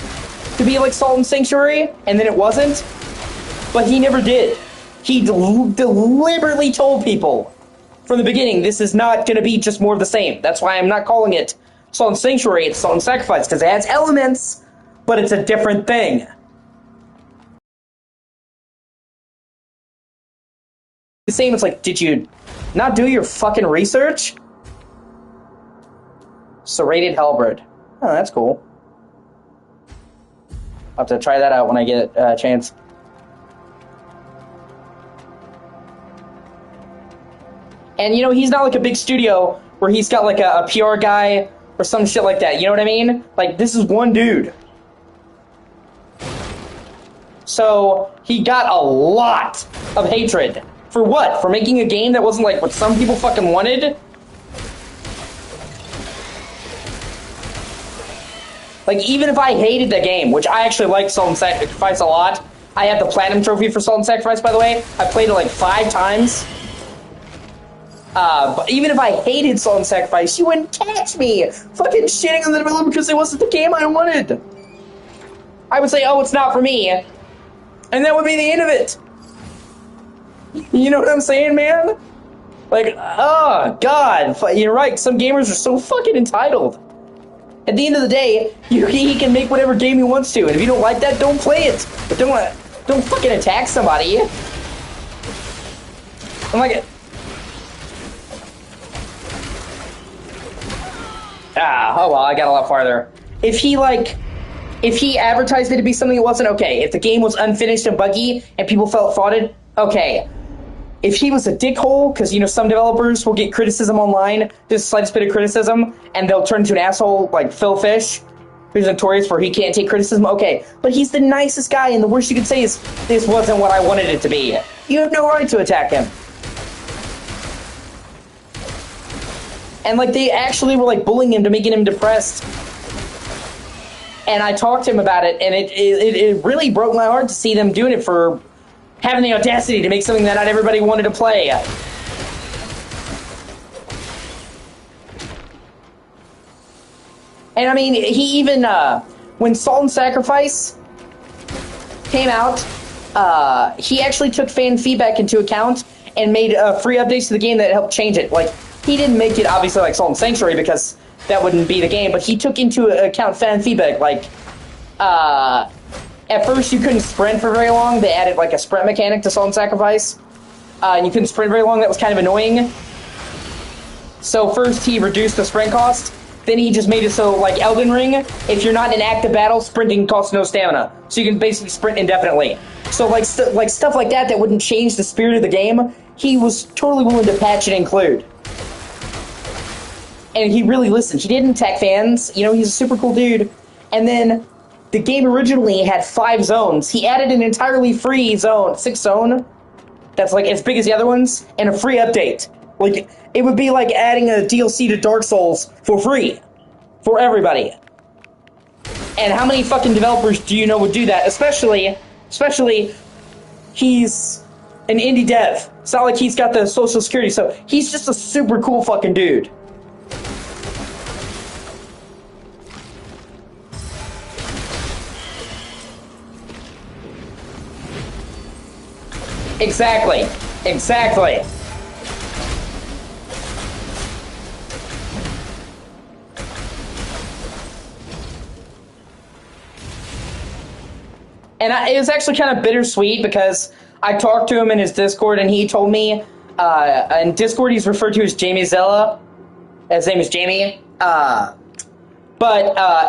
to be like Salt and Sanctuary, and then it wasn't. But he never did. He deliberately told people from the beginning, this is not going to be just more of the same. That's why I'm not calling it Salt and Sanctuary, it's Salt and Sacrifice, because it has elements, but it's a different thing. The same, it's like, did you not do your fucking research? Serrated halberd. Oh, that's cool. I'll have to try that out when I get a chance. And, you know, he's not like a big studio where he's got like a PR guy or some shit like that. You know what I mean? Like, this is one dude. So, he got a lot of hatred. For what? For making a game that wasn't like what some people fucking wanted? Like, even if I hated the game, which I actually like Salt and Sacrifice a lot. I have the Platinum Trophy for Salt and Sacrifice, by the way. I played it like 5 times. But even if I hated Salt and Sacrifice, you wouldn't catch me fucking shitting on the developer because it wasn't the game I wanted. I would say, oh, it's not for me. And that would be the end of it. You know what I'm saying, man? Like, oh, God. You're right. Some gamers are so fucking entitled. At the end of the day, he can make whatever game he wants to. And if you don't like that, don't play it. But don't fucking attack somebody. I'm like... oh well, I got a lot farther. If he advertised it to be something it wasn't, okay. If the game was unfinished and buggy and people felt frauded, okay. If he was a dickhole, because, you know, some developers will get criticism online, just the slightest bit of criticism, and they'll turn into an asshole like Phil Fish, who's notorious for he can't take criticism, okay. But he's the nicest guy, and the worst you could say is, this wasn't what I wanted it to be. You have no right to attack him. And, like, they actually were, like, bullying him to making him depressed. And I talked to him about it, and it really broke my heart to see them doing it for having the audacity to make something that not everybody wanted to play. And, I mean, he even, when Salt and Sacrifice came out, he actually took fan feedback into account and made free updates to the game that helped change it. Like, he didn't make it obviously like Salt and Sanctuary because that wouldn't be the game, but he took into account fan feedback. Like, at first you couldn't sprint for very long. They added like a sprint mechanic to Salt and Sacrifice, and you couldn't sprint very long. That was kind of annoying. So first he reduced the sprint cost. Then he just made it so, like Elden Ring, if you're not in active battle, sprinting costs no stamina, so you can basically sprint indefinitely. So like stuff like that wouldn't change the spirit of the game, he was totally willing to patch and include. And he really listened. He didn't attack fans. You know, he's a super cool dude. And then the game originally had 5 zones. He added an entirely free zone, 6th zone, that's like as big as the other ones, and a free update. Like, it would be like adding a DLC to Dark Souls for free. For everybody. And how many fucking developers do you know would do that? Especially, he's an indie dev. It's not like he's got the social security, so he's just a super cool fucking dude. Exactly. And it was actually kind of bittersweet because I talked to him in his Discord and he told me, in Discord he's referred to as Jamie Zella. His name is Jamie. But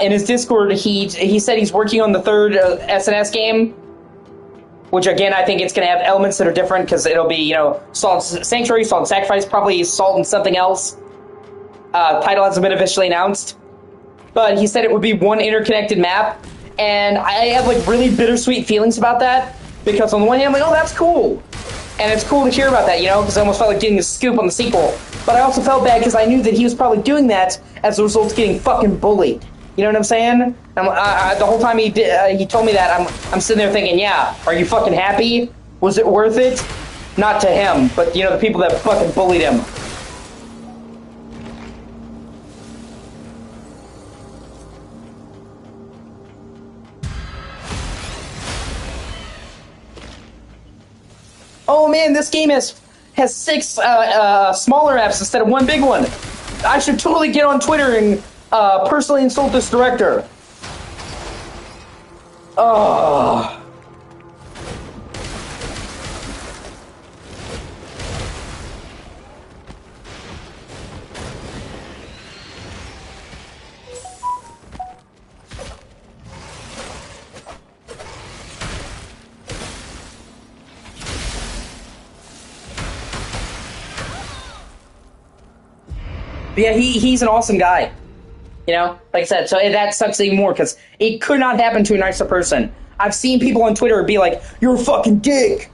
in his Discord he said he's working on the 3rd SNS game. which again, I think it's going to have elements that are different because it'll be, you know, Salt and Sanctuary, Salt and Sacrifice, probably Salt and something else. Title hasn't been officially announced. But he said it would be one interconnected map, and I have, like, really bittersweet feelings about that, because on the one hand, I'm like, oh, that's cool. And it's cool to hear about that, you know, because I almost felt like getting a scoop on the sequel. But I also felt bad because I knew that he was probably doing that as a result of getting fucking bullied. You know what I'm saying? The whole time he told me that, I'm sitting there thinking, yeah, are you fucking happy? Was it worth it? Not to him, but, you know, the people that fucking bullied him. Oh man, this game has 6 smaller apps instead of one big one. I should totally get on Twitter and personally insult this director. Oh. But yeah, he's an awesome guy. You know, like I said, so that sucks even more because it could not happen to a nicer person. I've seen people on Twitter be like, "You're a fucking dick,"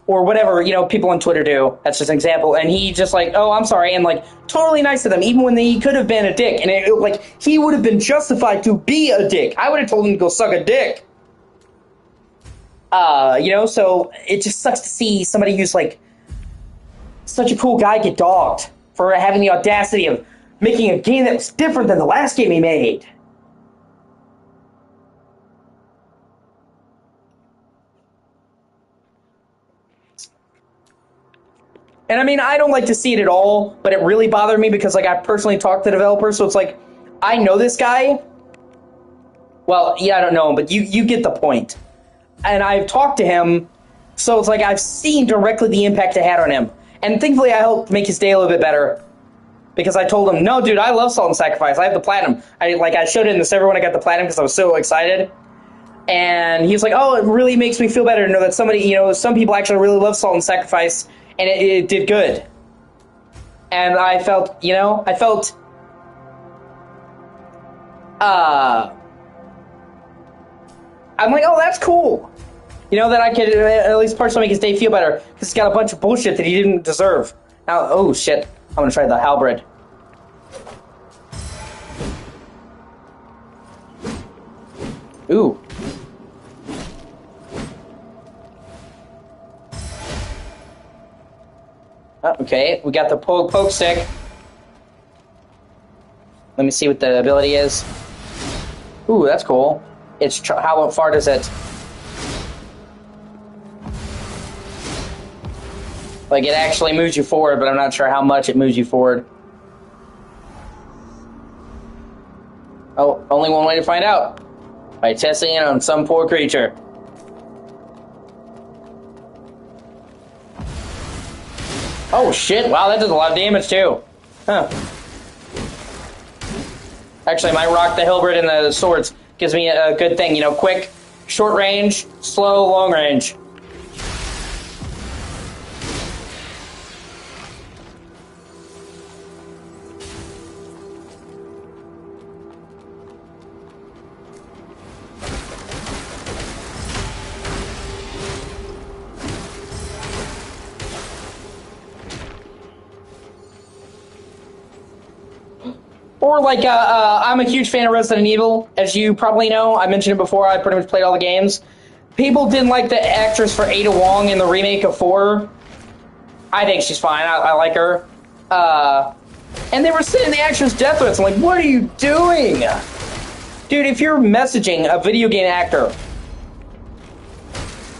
or whatever. You know, people on Twitter do. That's just an example. And he just like, "Oh, I'm sorry," and like totally nice to them, even when he could have been a dick. And like he would have been justified to be a dick. I would have told him to go suck a dick. You know, so it just sucks to see somebody who's like such a cool guy get dogged for having the audacity of making a game that was different than the last game he made. And I mean, I don't like to see it at all, but it really bothered me because, like, I personally talked to the developer, so it's like, I know this guy. Well, yeah, I don't know him, but you get the point. And I've talked to him, so it's like I've seen directly the impact it had on him. And thankfully, I helped make his day a little bit better. Because I told him, no, dude, I love Salt and Sacrifice. I have the platinum. I showed it in the server when I got the platinum because I was so excited. And he was like, oh, it really makes me feel better to know that somebody, you know, some people actually really love Salt and Sacrifice, and it did good. And I felt, you know, I'm like, oh, that's cool. You know, that I could at least partially make his day feel better because he's got a bunch of bullshit that he didn't deserve. Now, oh, shit. I'm gonna try the halberd. Ooh. Oh, okay, we got the poke stick. Let me see what the ability is. Ooh, that's cool. It's how far does it? Like, it actually moves you forward, but I'm not sure how much it moves you forward. Oh, only one way to find out. By testing it on some poor creature. Oh, shit. Wow, that does a lot of damage, too. Huh. Actually, my rock, the halberd, and the swords gives me a good thing. You know, quick, short range, slow, long range. Or like, I'm a huge fan of Resident Evil, as you probably know. I mentioned it before, I pretty much played all the games. People didn't like the actress for Ada Wong in the remake of 4. I think she's fine, I like her. And they were sending the actress death threats. I'm like, what are you doing? Dude, if you're messaging a video game actor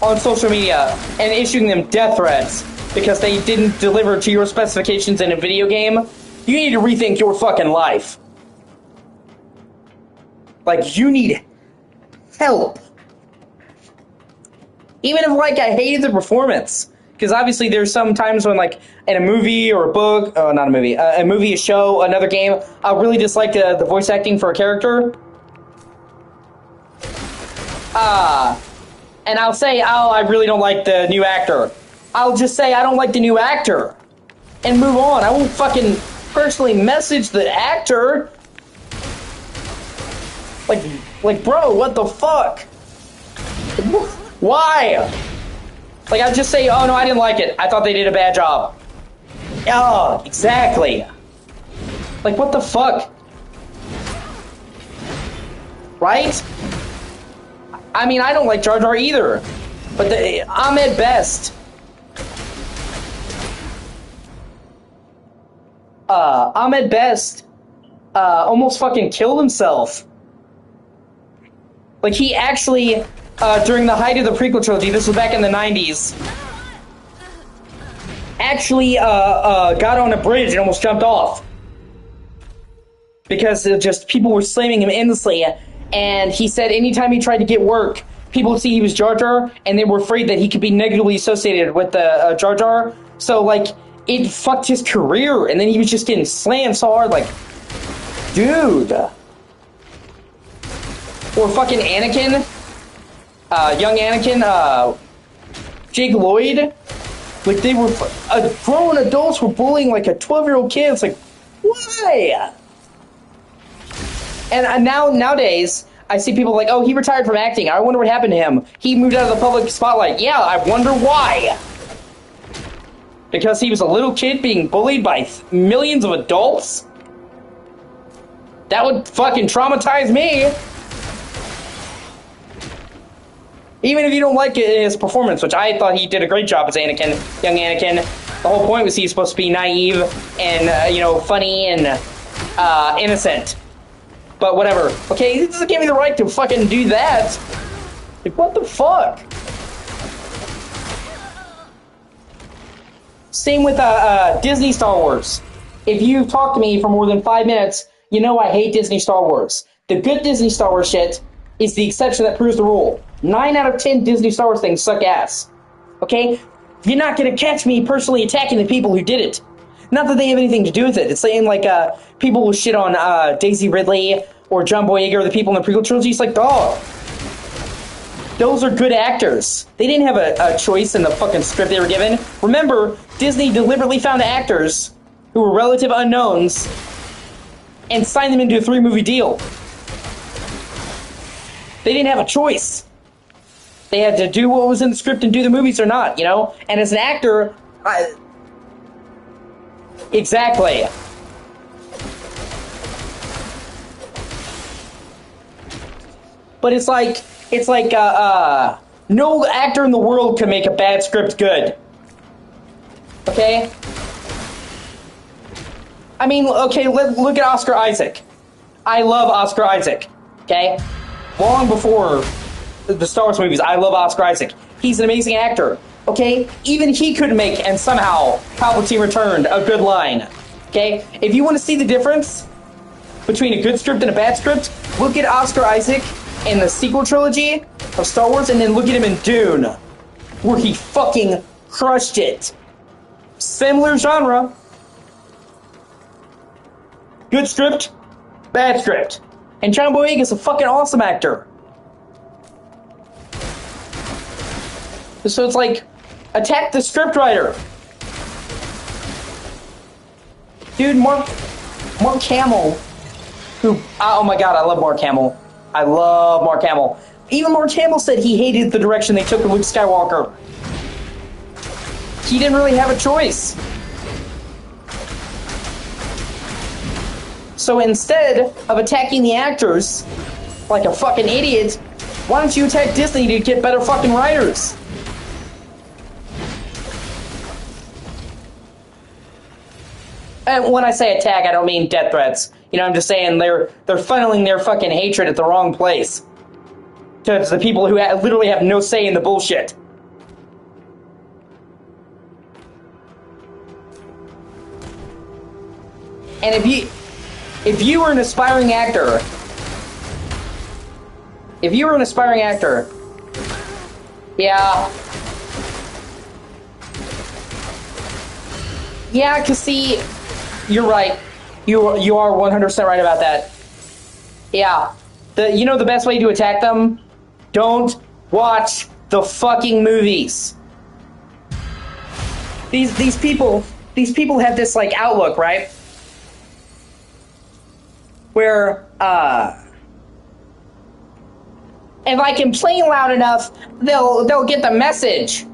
on social media and issuing them death threats because they didn't deliver to your specifications in a video game, you need to rethink your fucking life. Like, you need help. Even if, like, I hated the performance. Because obviously there's some times when, like, in a movie or a book, oh, not a movie, a movie, a show, another game, I'll really dislike the voice acting for a character. and I'll say, oh, I really don't like the new actor. I'll just say I don't like the new actor and move on. I won't fucking personally message the actor. Like, bro, what the fuck? Why? Like, I'd just say, oh, no, I didn't like it. I thought they did a bad job. Oh, exactly. Like, what the fuck? Right? I mean, I don't like Jar Jar either. But Ahmed Best. Ahmed Best almost fucking killed himself. Like, he actually, during the height of the prequel trilogy, this was back in the 90s, actually got on a bridge and almost jumped off. Because just people were slamming him endlessly. And he said anytime he tried to get work, people would see he was Jar Jar, and they were afraid that he could be negatively associated with the Jar Jar. So, like, it fucked his career, and then he was just getting slammed so hard, like, dude. Or fucking Anakin, young Anakin, Jake Lloyd. Like, they were, grown adults were bullying, like, a 12-year-old kid. It's like, why? And nowadays, I see people like, oh, he retired from acting. I wonder what happened to him. He moved out of the public spotlight. Yeah, I wonder why. Because he was a little kid being bullied by millions of adults? That would fucking traumatize me. Even if you don't like his performance, which I thought he did a great job as Anakin, young Anakin. The whole point was he's supposed to be naive and, funny and innocent. But whatever. Okay, he doesn't give me the right to fucking do that. Like, what the fuck? Same with Disney Star Wars. If you've talked to me for more than 5 minutes, you know I hate Disney Star Wars. The good Disney Star Wars shit is the exception that proves the rule. 9 out of 10 Disney Star Wars things suck ass. Okay? You're not gonna catch me personally attacking the people who did it. Not that they have anything to do with it. It's saying, like, people will shit on Daisy Ridley or John Boyega or the people in the prequel trilogy. It's like, dog. Those are good actors. They didn't have a choice in the fucking script they were given. Remember, Disney deliberately found actors who were relative unknowns and signed them into a 3-movie deal. They didn't have a choice. They had to do what was in the script and do the movies or not, you know? And as an actor, exactly. But it's like no actor in the world can make a bad script good. Okay? I mean, okay, look at Oscar Isaac. I love Oscar Isaac. Okay? Long before the Star Wars movies, I love Oscar Isaac. He's an amazing actor. Okay? Even he could make, and somehow Palpatine Returned, a good line. Okay? If you want to see the difference between a good script and a bad script, look at Oscar Isaac in the sequel trilogy of Star Wars, and then look at him in Dune, where he fucking crushed it. Similar genre. Good script, bad script. And John Boyega is a fucking awesome actor. So it's like, attack the scriptwriter. Dude, Mark Hamill, who, oh my god, I love Mark Hamill. I love Mark Hamill. Even Mark Hamill said he hated the direction they took with Luke Skywalker. He didn't really have a choice. So instead of attacking the actors like a fucking idiot, why don't you attack Disney to get better fucking writers? And when I say attack, I don't mean death threats. You know, I'm just saying they're funneling their fucking hatred at the wrong place. To the people who literally have no say in the bullshit. And if you were an aspiring actor, yeah, cause see, you're right. You are 100% right about that. Yeah. The best way to attack them? Don't watch the fucking movies. These people have this like outlook, right? Where if I complain loud enough, they'll get the message.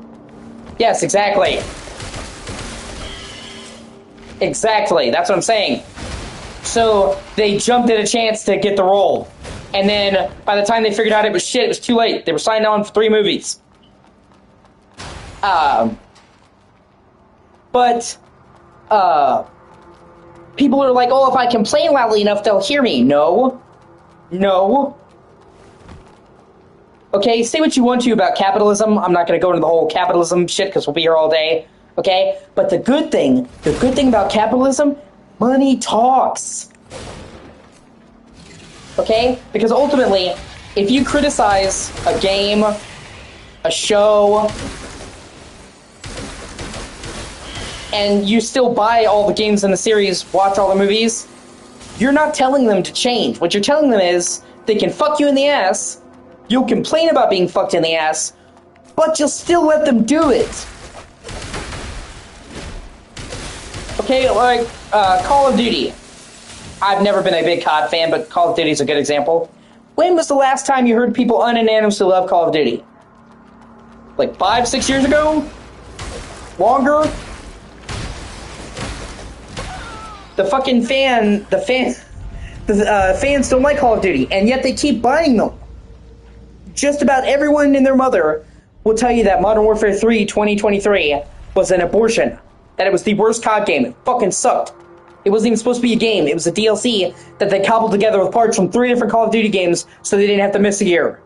Yes, exactly. Exactly, that's what I'm saying. So they jumped at a chance to get the role. And then by the time they figured out it was shit, it was too late. They were signed on for 3 movies. But people are like, oh, if I complain loudly enough, they'll hear me. No. No. Okay, say what you want to about capitalism. I'm not going to go into the whole capitalism shit because we'll be here all day. Okay? But the good thing about capitalism, money talks. Okay? Because ultimately, if you criticize a game, a show, and you still buy all the games in the series, watch all the movies, you're not telling them to change. What you're telling them is they can fuck you in the ass, you'll complain about being fucked in the ass, but you'll still let them do it. Okay, like Call of Duty. I've never been a big COD fan, but Call of Duty is a good example. When was the last time you heard people unanimously love Call of Duty? Like 5-6 years ago? Longer? The fans don't like Call of Duty, and yet they keep buying them. Just about everyone and their mother will tell you that Modern Warfare 3 2023 was an abortion. That it was the worst COD game. It fucking sucked. It wasn't even supposed to be a game. It was a DLC that they cobbled together with parts from 3 different Call of Duty games so they didn't have to miss a year.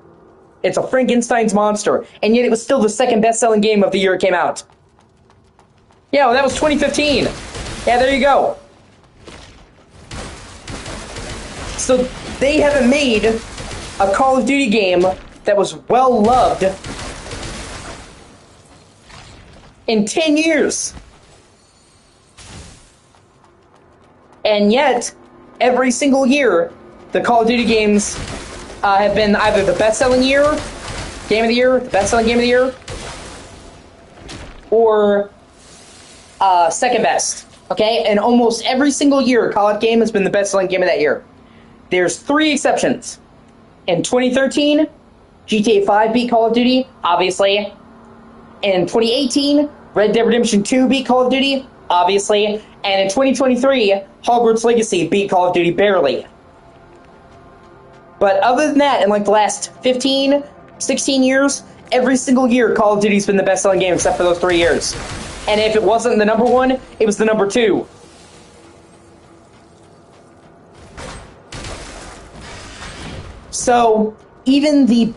It's a Frankenstein's monster, and yet it was still the second best-selling game of the year it came out. Yeah, well, that was 2015. Yeah, there you go. So they haven't made a Call of Duty game that was well-loved in 10 years. And yet, every single year, the Call of Duty games have been either the best-selling game of the year, the best-selling game of the year, or second best. Okay? And almost every single year, a COD game has been the best-selling game of that year. There's 3 exceptions. In 2013, GTA 5 beat Call of Duty, obviously. In 2018, Red Dead Redemption 2 beat Call of Duty, obviously. And in 2023, Hogwarts Legacy beat Call of Duty barely. But other than that, in like the last 15, 16 years, every single year Call of Duty's been the best-selling game except for those 3 years. And if it wasn't the number 1, it was the number 2. So, even the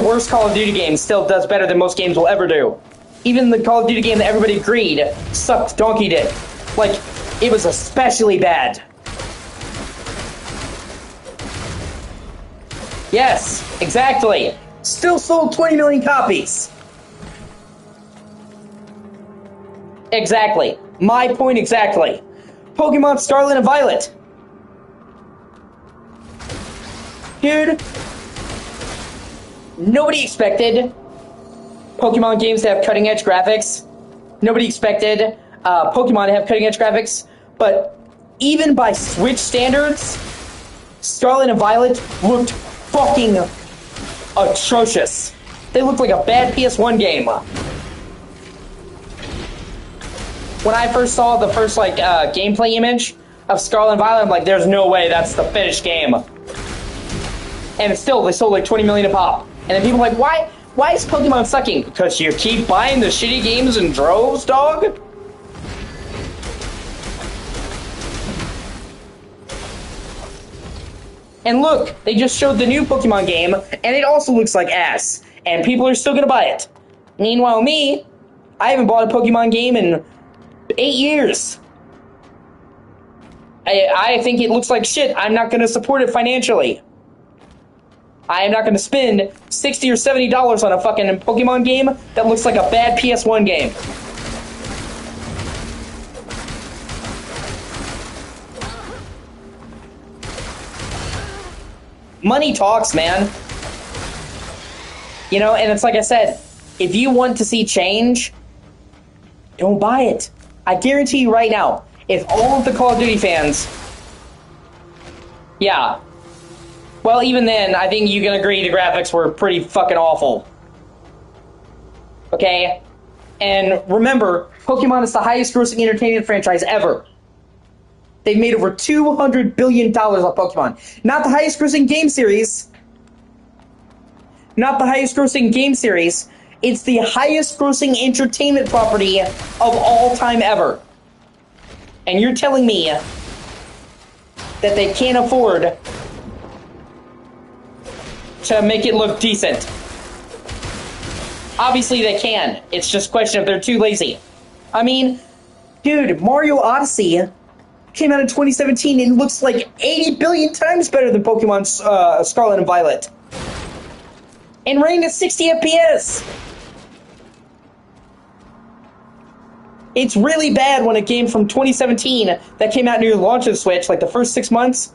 worst Call of Duty game still does better than most games will ever do. Even the Call of Duty game that everybody agreed sucked donkey dick. Like, it was especially bad. Yes, exactly. Still sold 20 million copies. Exactly. My point exactly. Pokemon Scarlet and Violet. Dude, nobody expected Pokemon games to have cutting-edge graphics. Nobody expected Pokemon to have cutting-edge graphics. But even by Switch standards, Scarlet and Violet looked fucking atrocious. They looked like a bad PS1 game. When I first saw the first gameplay image of Scarlet and Violet, I'm like, there's no way that's the finished game. And still, they sold like 20 million a pop. And then people are like, why is Pokemon sucking? Because you keep buying the shitty games in droves, dog? And look, they just showed the new Pokemon game, and it also looks like ass. And people are still gonna buy it. Meanwhile, me, I haven't bought a Pokemon game in 8 years. I think it looks like shit. I'm not gonna support it financially. I am not going to spend $60 or $70 on a fucking Pokemon game that looks like a bad PS1 game. Money talks, man. You know, and it's like I said, if you want to see change, don't buy it. I guarantee you right now, if all of the Call of Duty fans... Yeah. Well, even then, I think you can agree the graphics were pretty fucking awful. Okay? And remember, Pokemon is the highest grossing entertainment franchise ever. They've made over $200 billion off Pokemon. Not the highest grossing game series. Not the highest grossing game series. It's the highest grossing entertainment property of all time ever. And you're telling me that they can't afford to make it look decent. Obviously they can. It's just a question if they're too lazy. I mean, dude, Mario Odyssey came out in 2017 and looks like 80 billion times better than Pokemon Scarlet and Violet. And running at 60 FPS. It's really bad when a game from 2017 that came out near the launch of the Switch, like the first 6 months.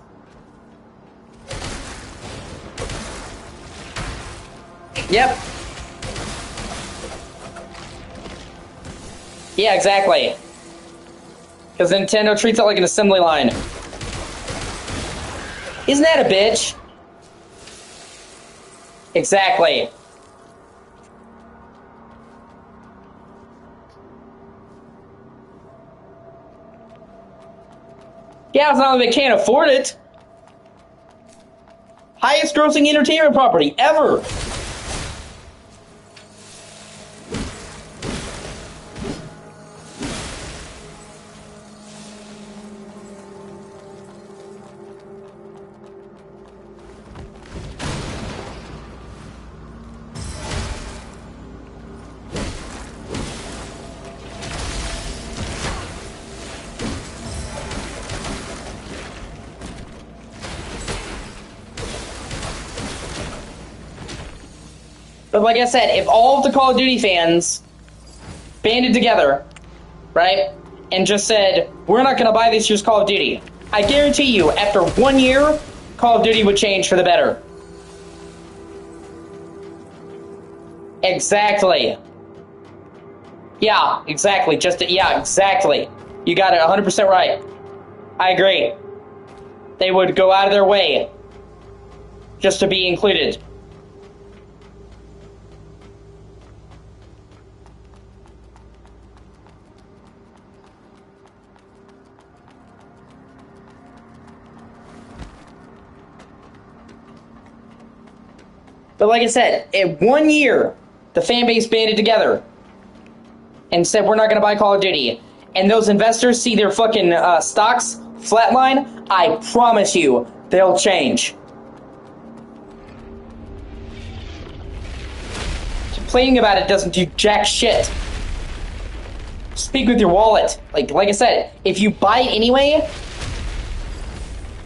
Yep. Yeah, exactly. Because Nintendo treats it like an assembly line. Isn't that a bitch? Exactly. Yeah, it's not like they can't afford it. Highest grossing entertainment property ever. But like I said, if all of the Call of Duty fans banded together, right, and just said, we're not going to buy this year's Call of Duty, I guarantee you, after 1 year, Call of Duty would change for the better. Exactly. Yeah, exactly. Yeah, exactly. You got it 100% right. I agree. They would go out of their way just to be included. But like I said, in 1 year, the fan base banded together and said, we're not going to buy Call of Duty. And those investors see their fucking stocks flatline. I promise you, they'll change. Complaining about it doesn't do jack shit. Speak with your wallet. Like I said, if you buy it anyway,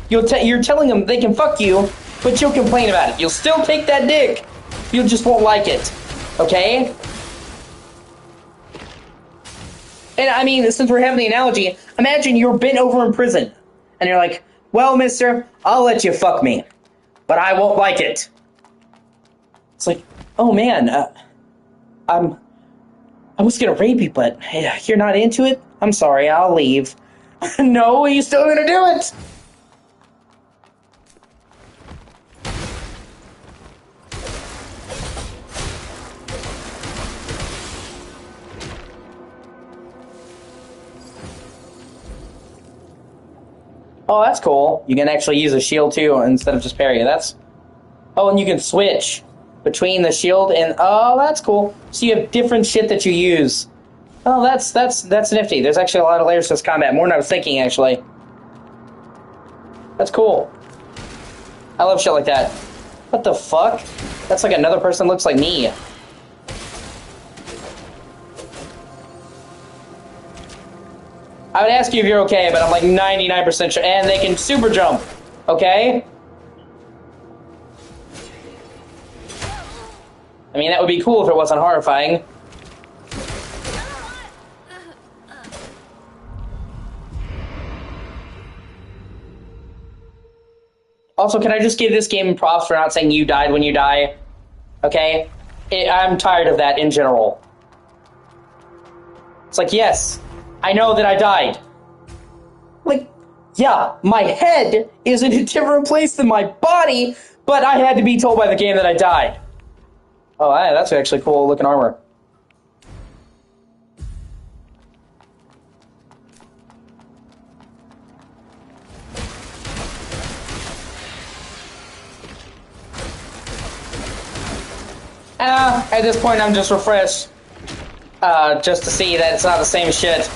you're telling them they can fuck you, but you'll complain about it. You'll still take that dick. You just won't like it. Okay? And I mean, since we're having the analogy, imagine you're bent over in prison. And you're like, well, mister, I'll let you fuck me. But I won't like it. It's like, oh man, I was gonna rape you, but you're not into it? I'm sorry, I'll leave. No, you're still gonna do it! Oh, that's cool. You can actually use a shield too instead of just parry. That's... Oh, and you can switch between the shield and... Oh, that's cool. So you have different shit that you use. Oh, that's nifty. There's actually a lot of layers to this combat. More than I was thinking, actually. That's cool. I love shit like that. What the fuck? That's like another person that looks like me. I would ask you if you're okay, but I'm like 99% sure. And they can super jump. Okay? I mean, that would be cool if it wasn't horrifying. Also, can I just give this game props for not saying you died when you die? Okay? I'm tired of that in general. It's like, yes, I know that I died. Like, yeah, my head is in a different place than my body, but I had to be told by the game that I died. Oh, hey, that's actually cool looking armor. At this point, I'm just refreshed. Just to see that it's not the same shit.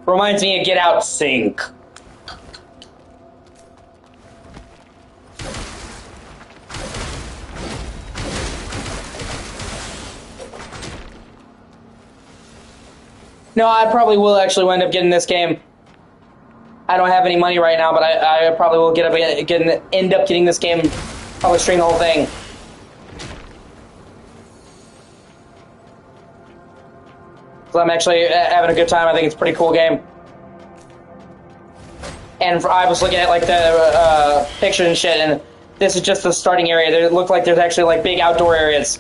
Reminds me of Get Out Sync. No, I probably will actually wind up getting this game. I don't have any money right now, but I probably will end up getting this game. Probably stream the whole thing. So I'm actually having a good time. I think it's a pretty cool game. And I was looking at like the pictures and shit, and this is just the starting area. It looked like there's actually like big outdoor areas.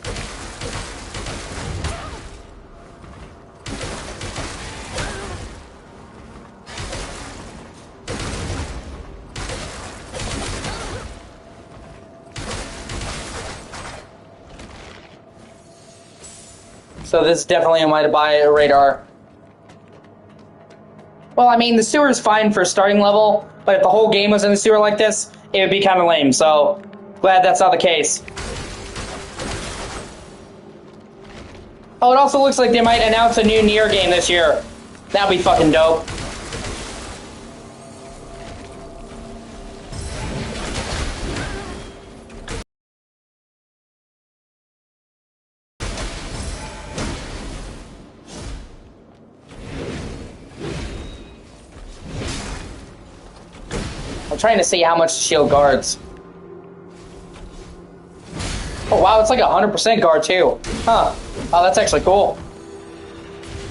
So this is definitely on my to buy radar. Well, I mean, the sewer is fine for a starting level, but if the whole game was in the sewer like this, it would be kind of lame, so glad that's not the case. Oh, it also looks like they might announce a new Nier game this year. That'd be fucking dope. I'm trying to see how much the shield guards. Oh wow, it's like 100% guard too. Huh. Oh, that's actually cool.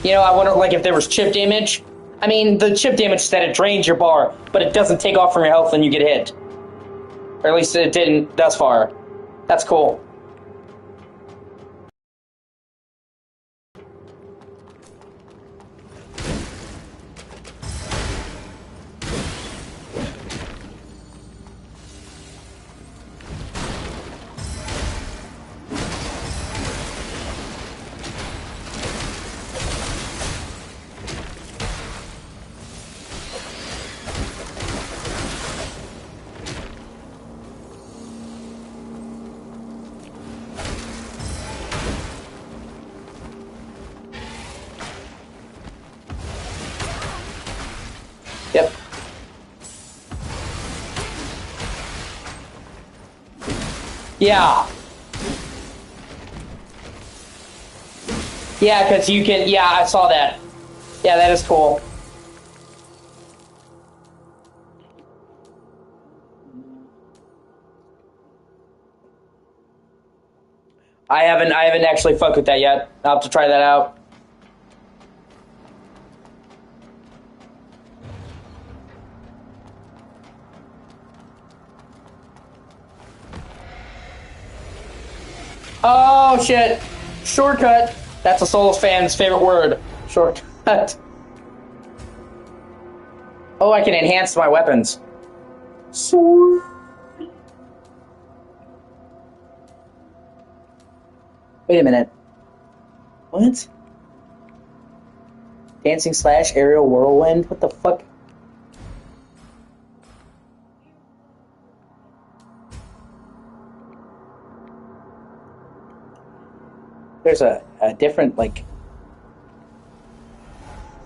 You know, I wonder like if there was chip damage. I mean, the chip damage is that it drains your bar, but it doesn't take off from your health when you get hit. Or at least it didn't thus far. That's cool. Yep. Yeah. Yeah, because you can... Yeah, I saw that. Yeah, that is cool. I haven't actually fucked with that yet. I'll have to try that out. Oh shit! Shortcut. That's a Souls fan's favorite word. Shortcut. Oh, I can enhance my weapons. Sword. Wait a minute. What? Dancing slash aerial whirlwind? What the fuck? There's a different, like...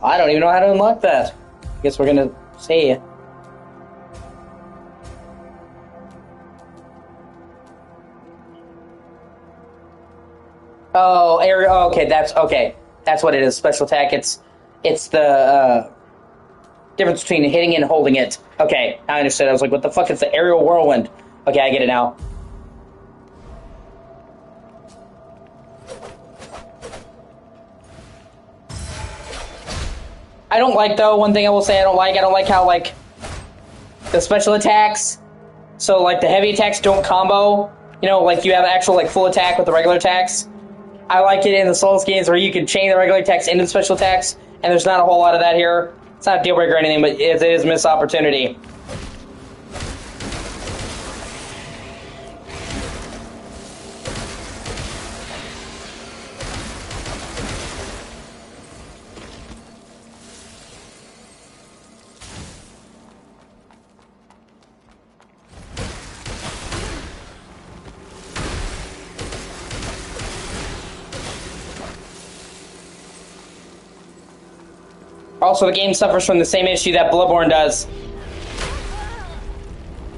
I don't even know how to unlock that. I guess we're gonna see. Oh, aerial... Oh, okay, that's... Okay. That's what it is. Special attack. It's the, difference between hitting and holding it. Okay, I understood. I was like, what the fuck is the aerial whirlwind? Okay, I get it now. I don't like, though, one thing I will say I don't like how, like, the special attacks So, like, the heavy attacks don't combo. You know, like, you have actual, like, full attack with the regular attacks. I like it in the Souls games where you can chain the regular attacks into the special attacks, and there's not a whole lot of that here. It's not a deal breaker or anything, but it is a missed opportunity. Also, the game suffers from the same issue that Bloodborne does.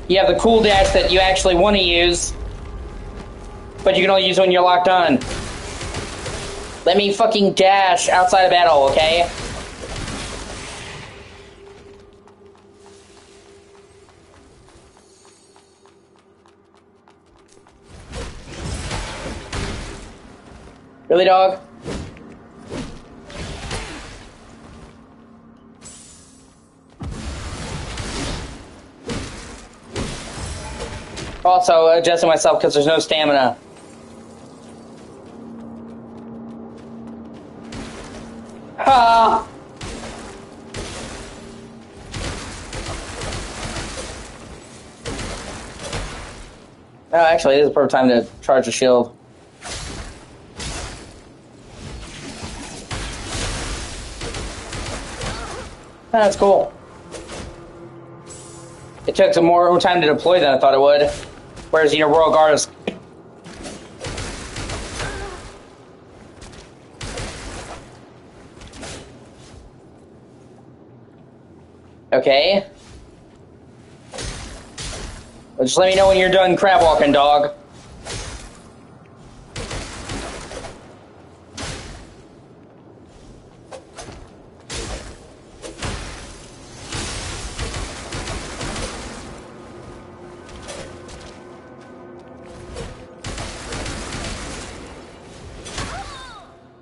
You have the cool dash that you actually want to use, but you can only use it when you're locked on. Let me fucking dash outside of battle, okay? Really, dog? Also, adjusting myself because there's no stamina. Ah! Oh, actually, this is the perfect time to charge the shield. Oh, that's cool. It took some more time to deploy than I thought it would. Whereas, you know, Royal Guard is... Okay. Well, just let me know when you're done crab walking, dog.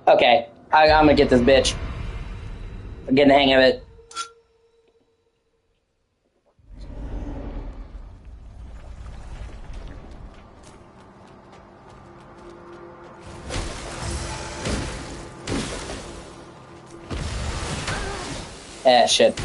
Okay, I'm gonna get this bitch. I'm getting the hang of it. Ah, shit.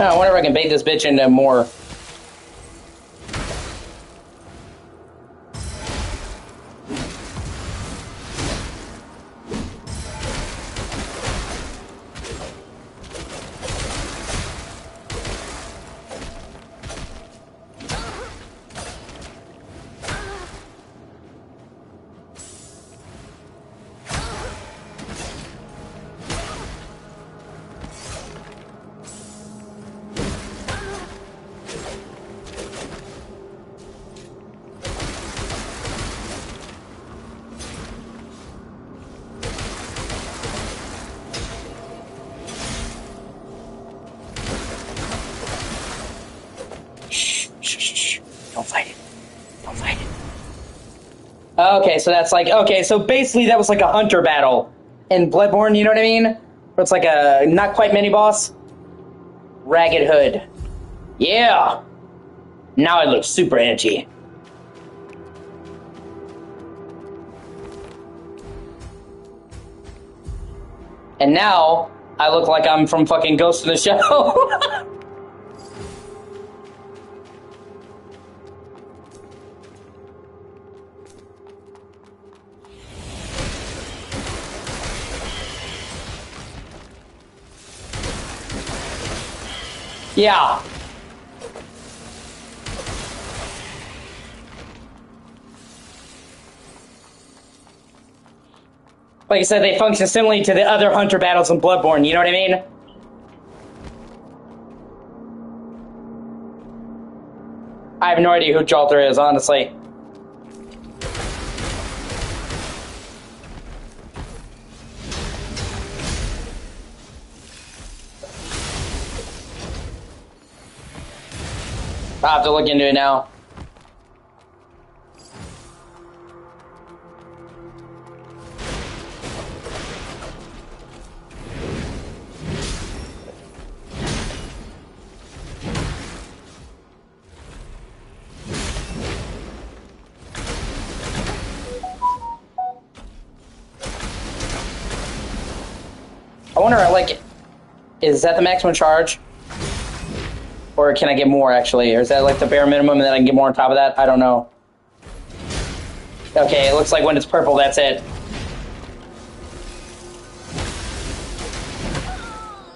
Oh, I wonder if I can bait this bitch into more. Don't fight it. Don't fight it. Okay, so that's like... Okay, so basically that was like a hunter battle in Bloodborne, you know what I mean? Where it's like a not quite mini-boss. Ragged Hood. Yeah! Now I look super edgy. And now, I look like I'm from fucking Ghost in the Shell. Yeah. Like I said, they function similarly to the other Hunter battles in Bloodborne, you know what I mean? I have no idea who Jalter is, honestly. I'll have to look into it now. I wonder, like, is that the maximum charge? Or can I get more, actually? Or is that, like, the bare minimum and then I can get more on top of that? I don't know. Okay, it looks like when it's purple, that's it.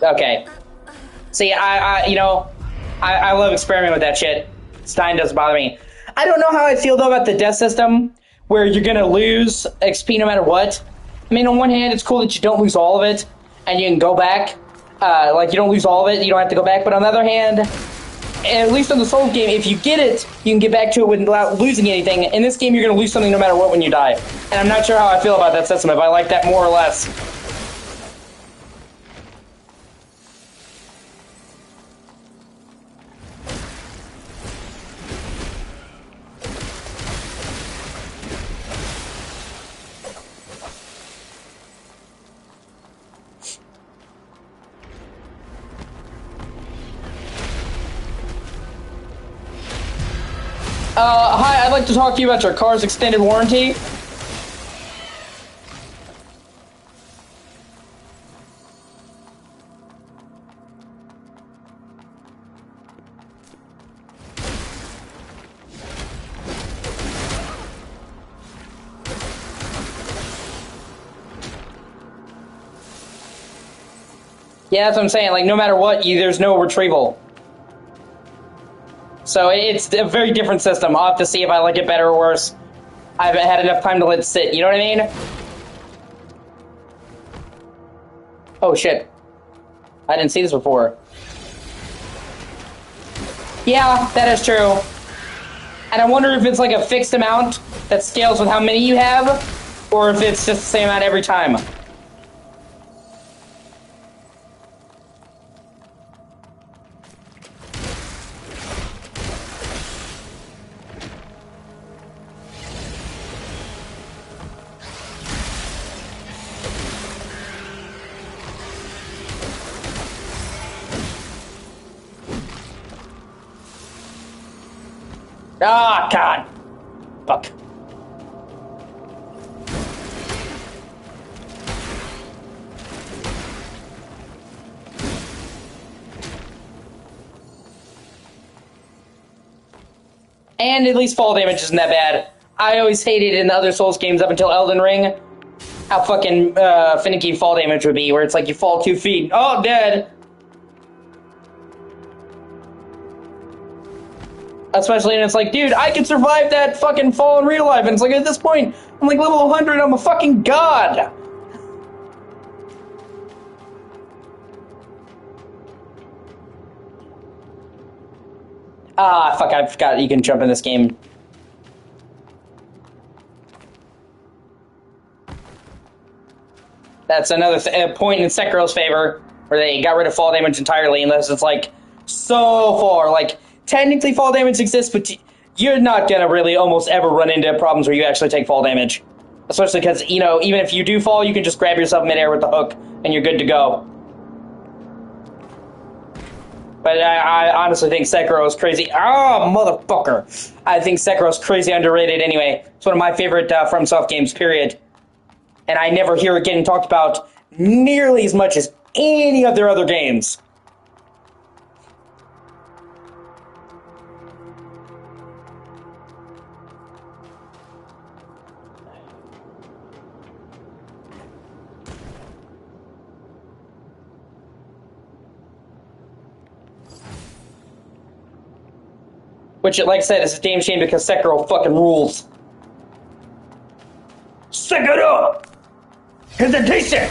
Okay. See, I love experimenting with that shit. Stein doesn't bother me. I don't know how I feel, though, about the death system, where you're gonna lose XP no matter what. I mean, on one hand, it's cool that you don't lose all of it, and you can go back. Like, you don't lose all of it, you don't have to go back. But on the other hand, at least in the Souls game, if you get it, you can get back to it without losing anything. In this game, you're going to lose something no matter what when you die. And I'm not sure how I feel about that system, if I like that more or less. Hi, I'd like to talk to you about your car's extended warranty. Yeah, that's what I'm saying. Like, no matter what, there's no retrieval. So it's a very different system. I'll have to see if I like it better or worse. I haven't had enough time to let it sit, you know what I mean? Oh shit. I didn't see this before. Yeah, that is true. And I wonder if it's like a fixed amount that scales with how many you have, or if it's just the same amount every time. Ah, God. Fuck. And at least fall damage isn't that bad. I always hated in the other Souls games up until Elden Ring how fucking finicky fall damage would be, where it's like you fall 2 feet. Oh, dead. Especially, and it's like, dude, I can survive that fucking fall in real life. And it's like, at this point, I'm like level 100, I'm a fucking god. Ah, fuck, I forgot you can jump in this game. That's another point in Sekiro's favor, where they got rid of fall damage entirely, unless it's like, so far, like, technically fall damage exists, but you're not gonna really almost ever run into problems where you actually take fall damage. Especially because, you know, even if you do fall, you can just grab yourself midair with the hook, and you're good to go. But I honestly think Sekiro is crazy. Oh, motherfucker. I think Sekiro is crazy underrated anyway. It's one of my favorite FromSoft games, period. And I never hear it getting talked about nearly as much as any of their other games. Which, like I said, is a damn shame because Sekiro fucking rules. Sekiro! Hesitation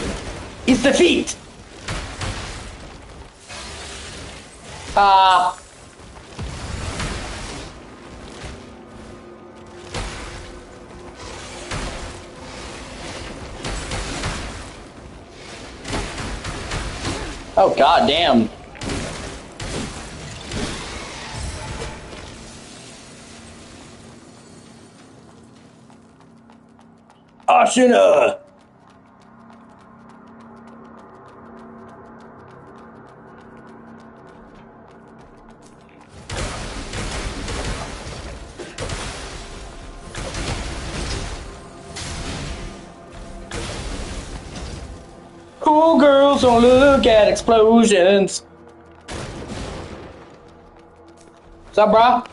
is defeat! Oh, god damn. Ashina! Cool girls don't look at explosions. What's up, brah?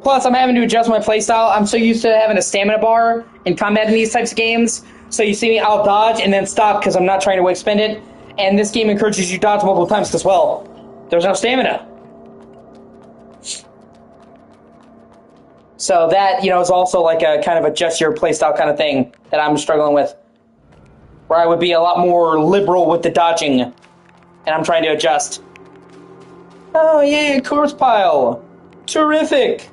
Plus, I'm having to adjust my playstyle. I'm so used to having a stamina bar in combat in these types of games. So you see me, I'll dodge and then stop because I'm not trying to expend it. And this game encourages you to dodge multiple times as well. There's no stamina. So that, is also like a kind of adjust your playstyle kind of thing that I'm struggling with. Where I would be a lot more liberal with the dodging. And I'm trying to adjust. Oh yeah, corpse pile. Terrific.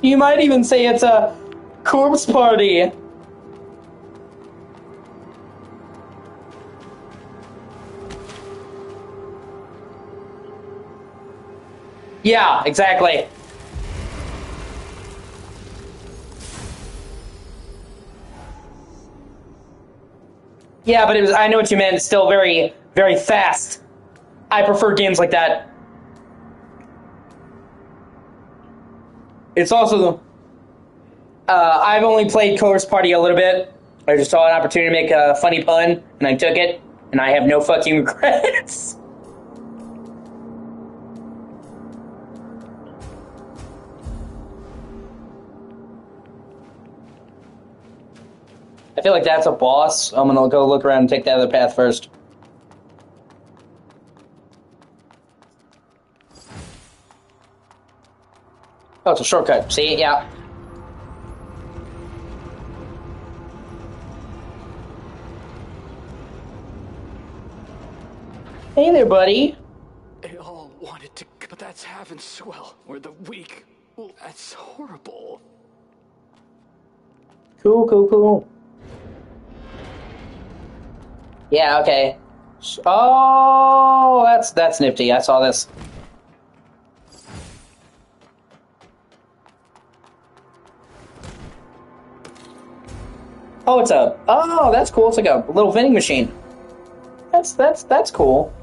You might even say it's a corpse party. Yeah, exactly. Yeah, but I know what you meant. It's still very, very fast. I prefer games like that. It's also I've only played Corpse Party a little bit. I just saw an opportunity to make a funny pun, and I took it, and I have no fucking regrets. I feel like that's a boss. I'm gonna go look around and take the other path first. Oh, it's a shortcut. See? Yeah. Hey there, buddy. They all wanted to, but that's having swell. We're the weak. Well, that's horrible. Cool. Yeah, okay. Oh, that's nifty. I saw this. Oh, that's cool. It's like a little vending machine. That's cool.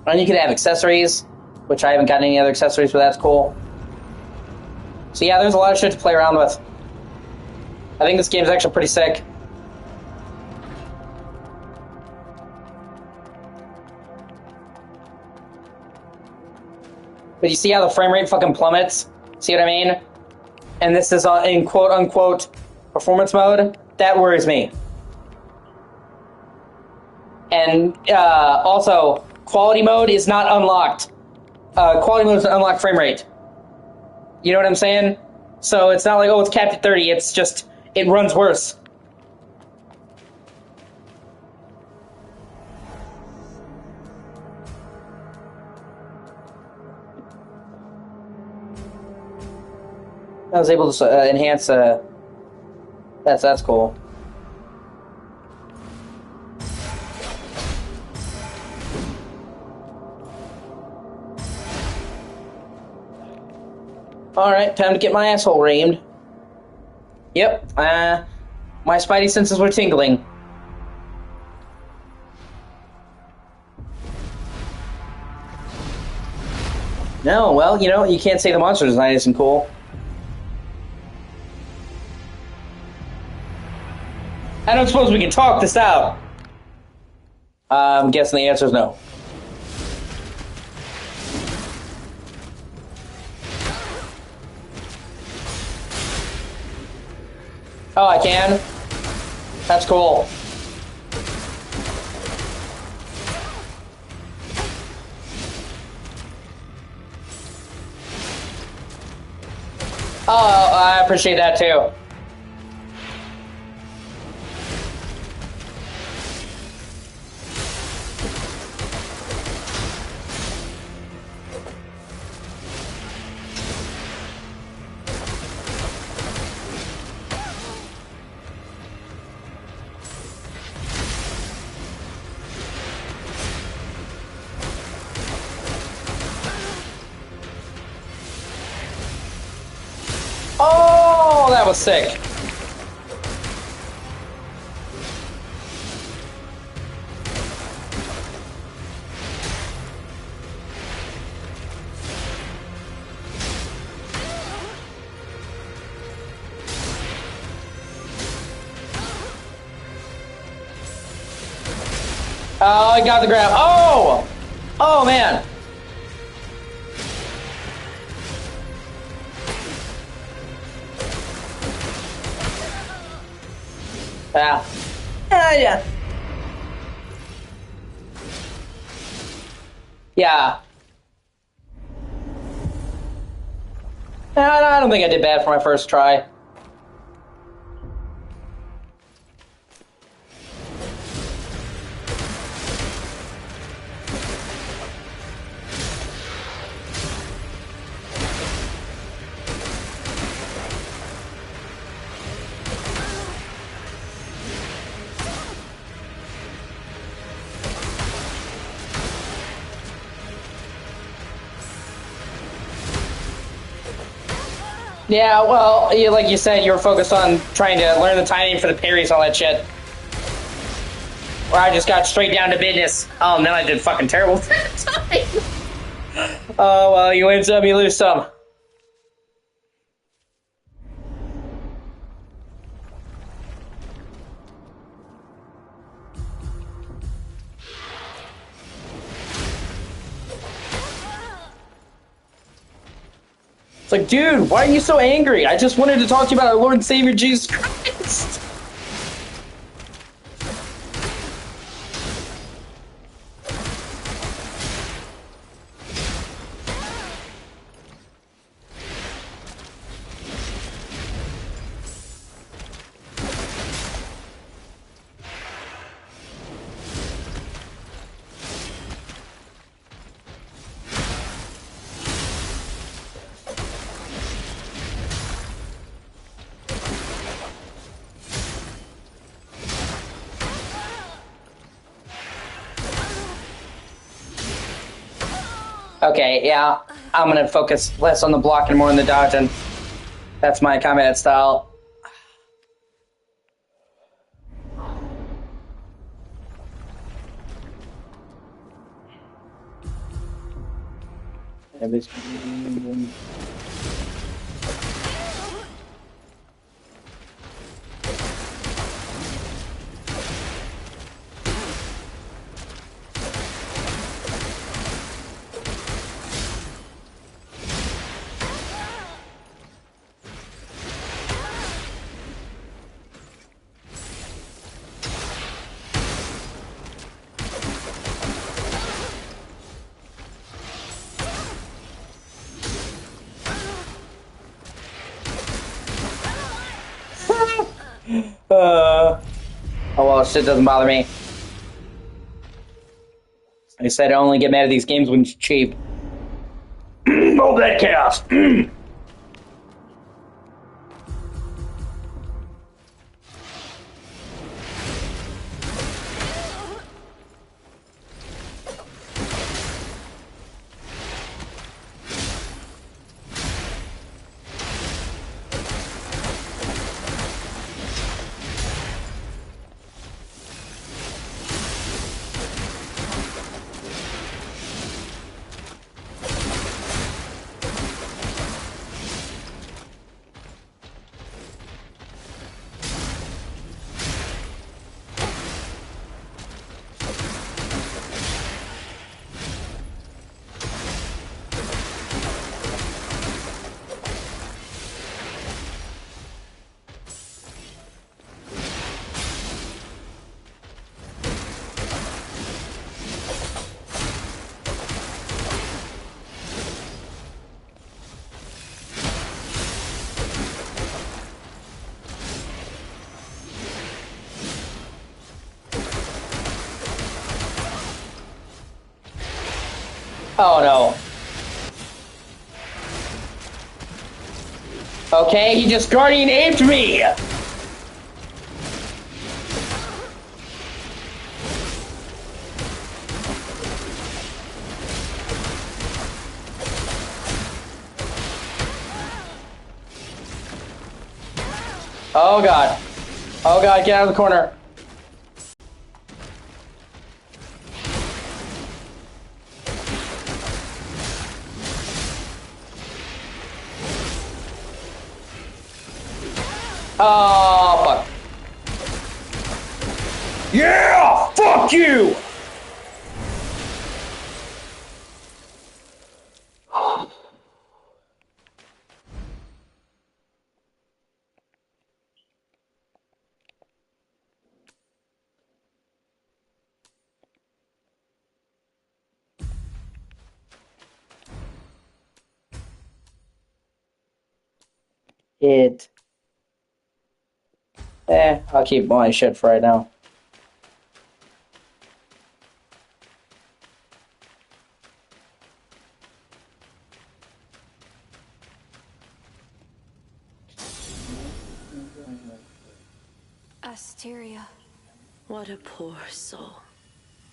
And you can have accessories, which I haven't gotten any other accessories, but that's cool. So yeah, there's a lot of shit to play around with. I think this game's actually pretty sick. But you see how the frame rate fucking plummets? See what I mean? And this is in quote-unquote performance mode? That worries me. And also, quality mode is not unlocked. Quality mode is an unlocked frame rate. You know what I'm saying? So it's not like, oh, it's capped at 30. It's just, it runs worse. I was able to enhance. That's cool. All right, time to get my asshole reamed. Yep. My spidey senses were tingling. No, well, you know, you can't say the monster design isn't cool. I don't suppose we can talk this out. I'm guessing the answer is no. Oh, I can? That's cool. Oh, I appreciate that too. Oh, that was sick. Oh, I got the grab. Oh! Oh, man. Yeah. Yeah. Yeah. I don't think I did bad for my first try. Yeah, well, like you said, you were focused on trying to learn the timing for the parries, all that shit. Or I just got straight down to business. Oh, and then I did fucking terrible time. Oh, well, you win some, you lose some. It's like, dude, why are you so angry? I just wanted to talk to you about our Lord and Savior Jesus Christ. Okay, yeah, I'm gonna focus less on the block and more on the dodge, and that's my combat style. Oh well, shit doesn't bother me. Like I said, I only get mad at these games when it's cheap. Oh, that chaos. Oh no. Okay, he just guardian aped me! Oh god. Oh god, get out of the corner. Oh, fuck. Yeah! Fuck you! I'll keep my shit for right now. Asteria. What a poor soul.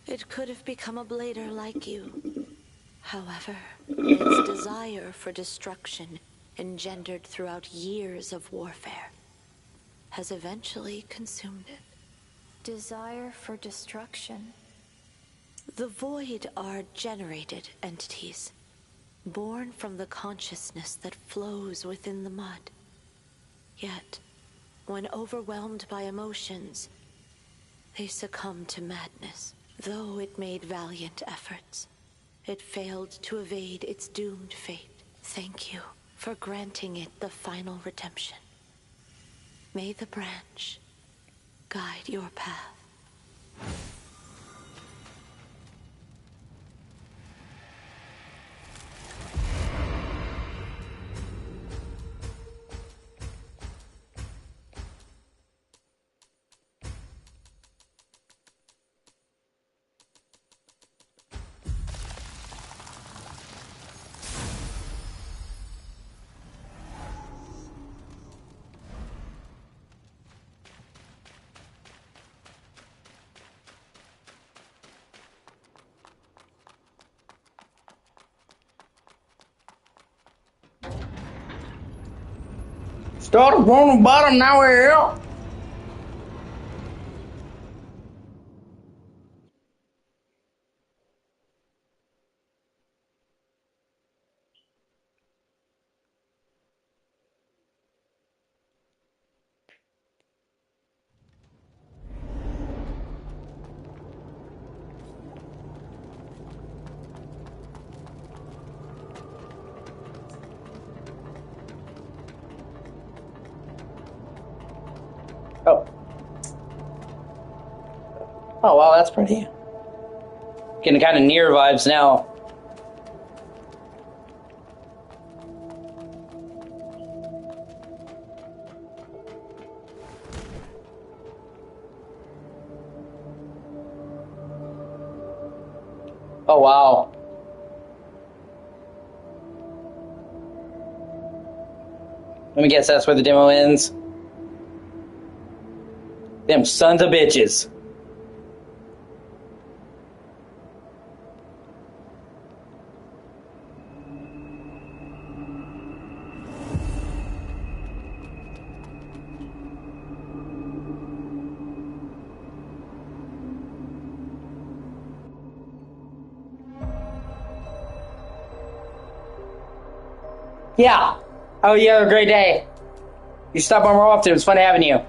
It could have become a blader like you. However, its desire for destruction, engendered throughout years of warfare, has eventually consumed it. Desire for destruction. The Void are generated entities, born from the consciousness that flows within the mud. Yet, when overwhelmed by emotions, they succumb to madness. Though it made valiant efforts, it failed to evade its doomed fate. Thank you for granting it the final redemption. May the branch guide your path. Start from the bottom, now we're here. Oh. Oh, wow, that's pretty. Getting kind of near vibes now. Oh, wow. Let me guess, that's where the demo ends. Them sons of bitches. Yeah. Oh, you have a great day. You stop by more often. It was fun having you.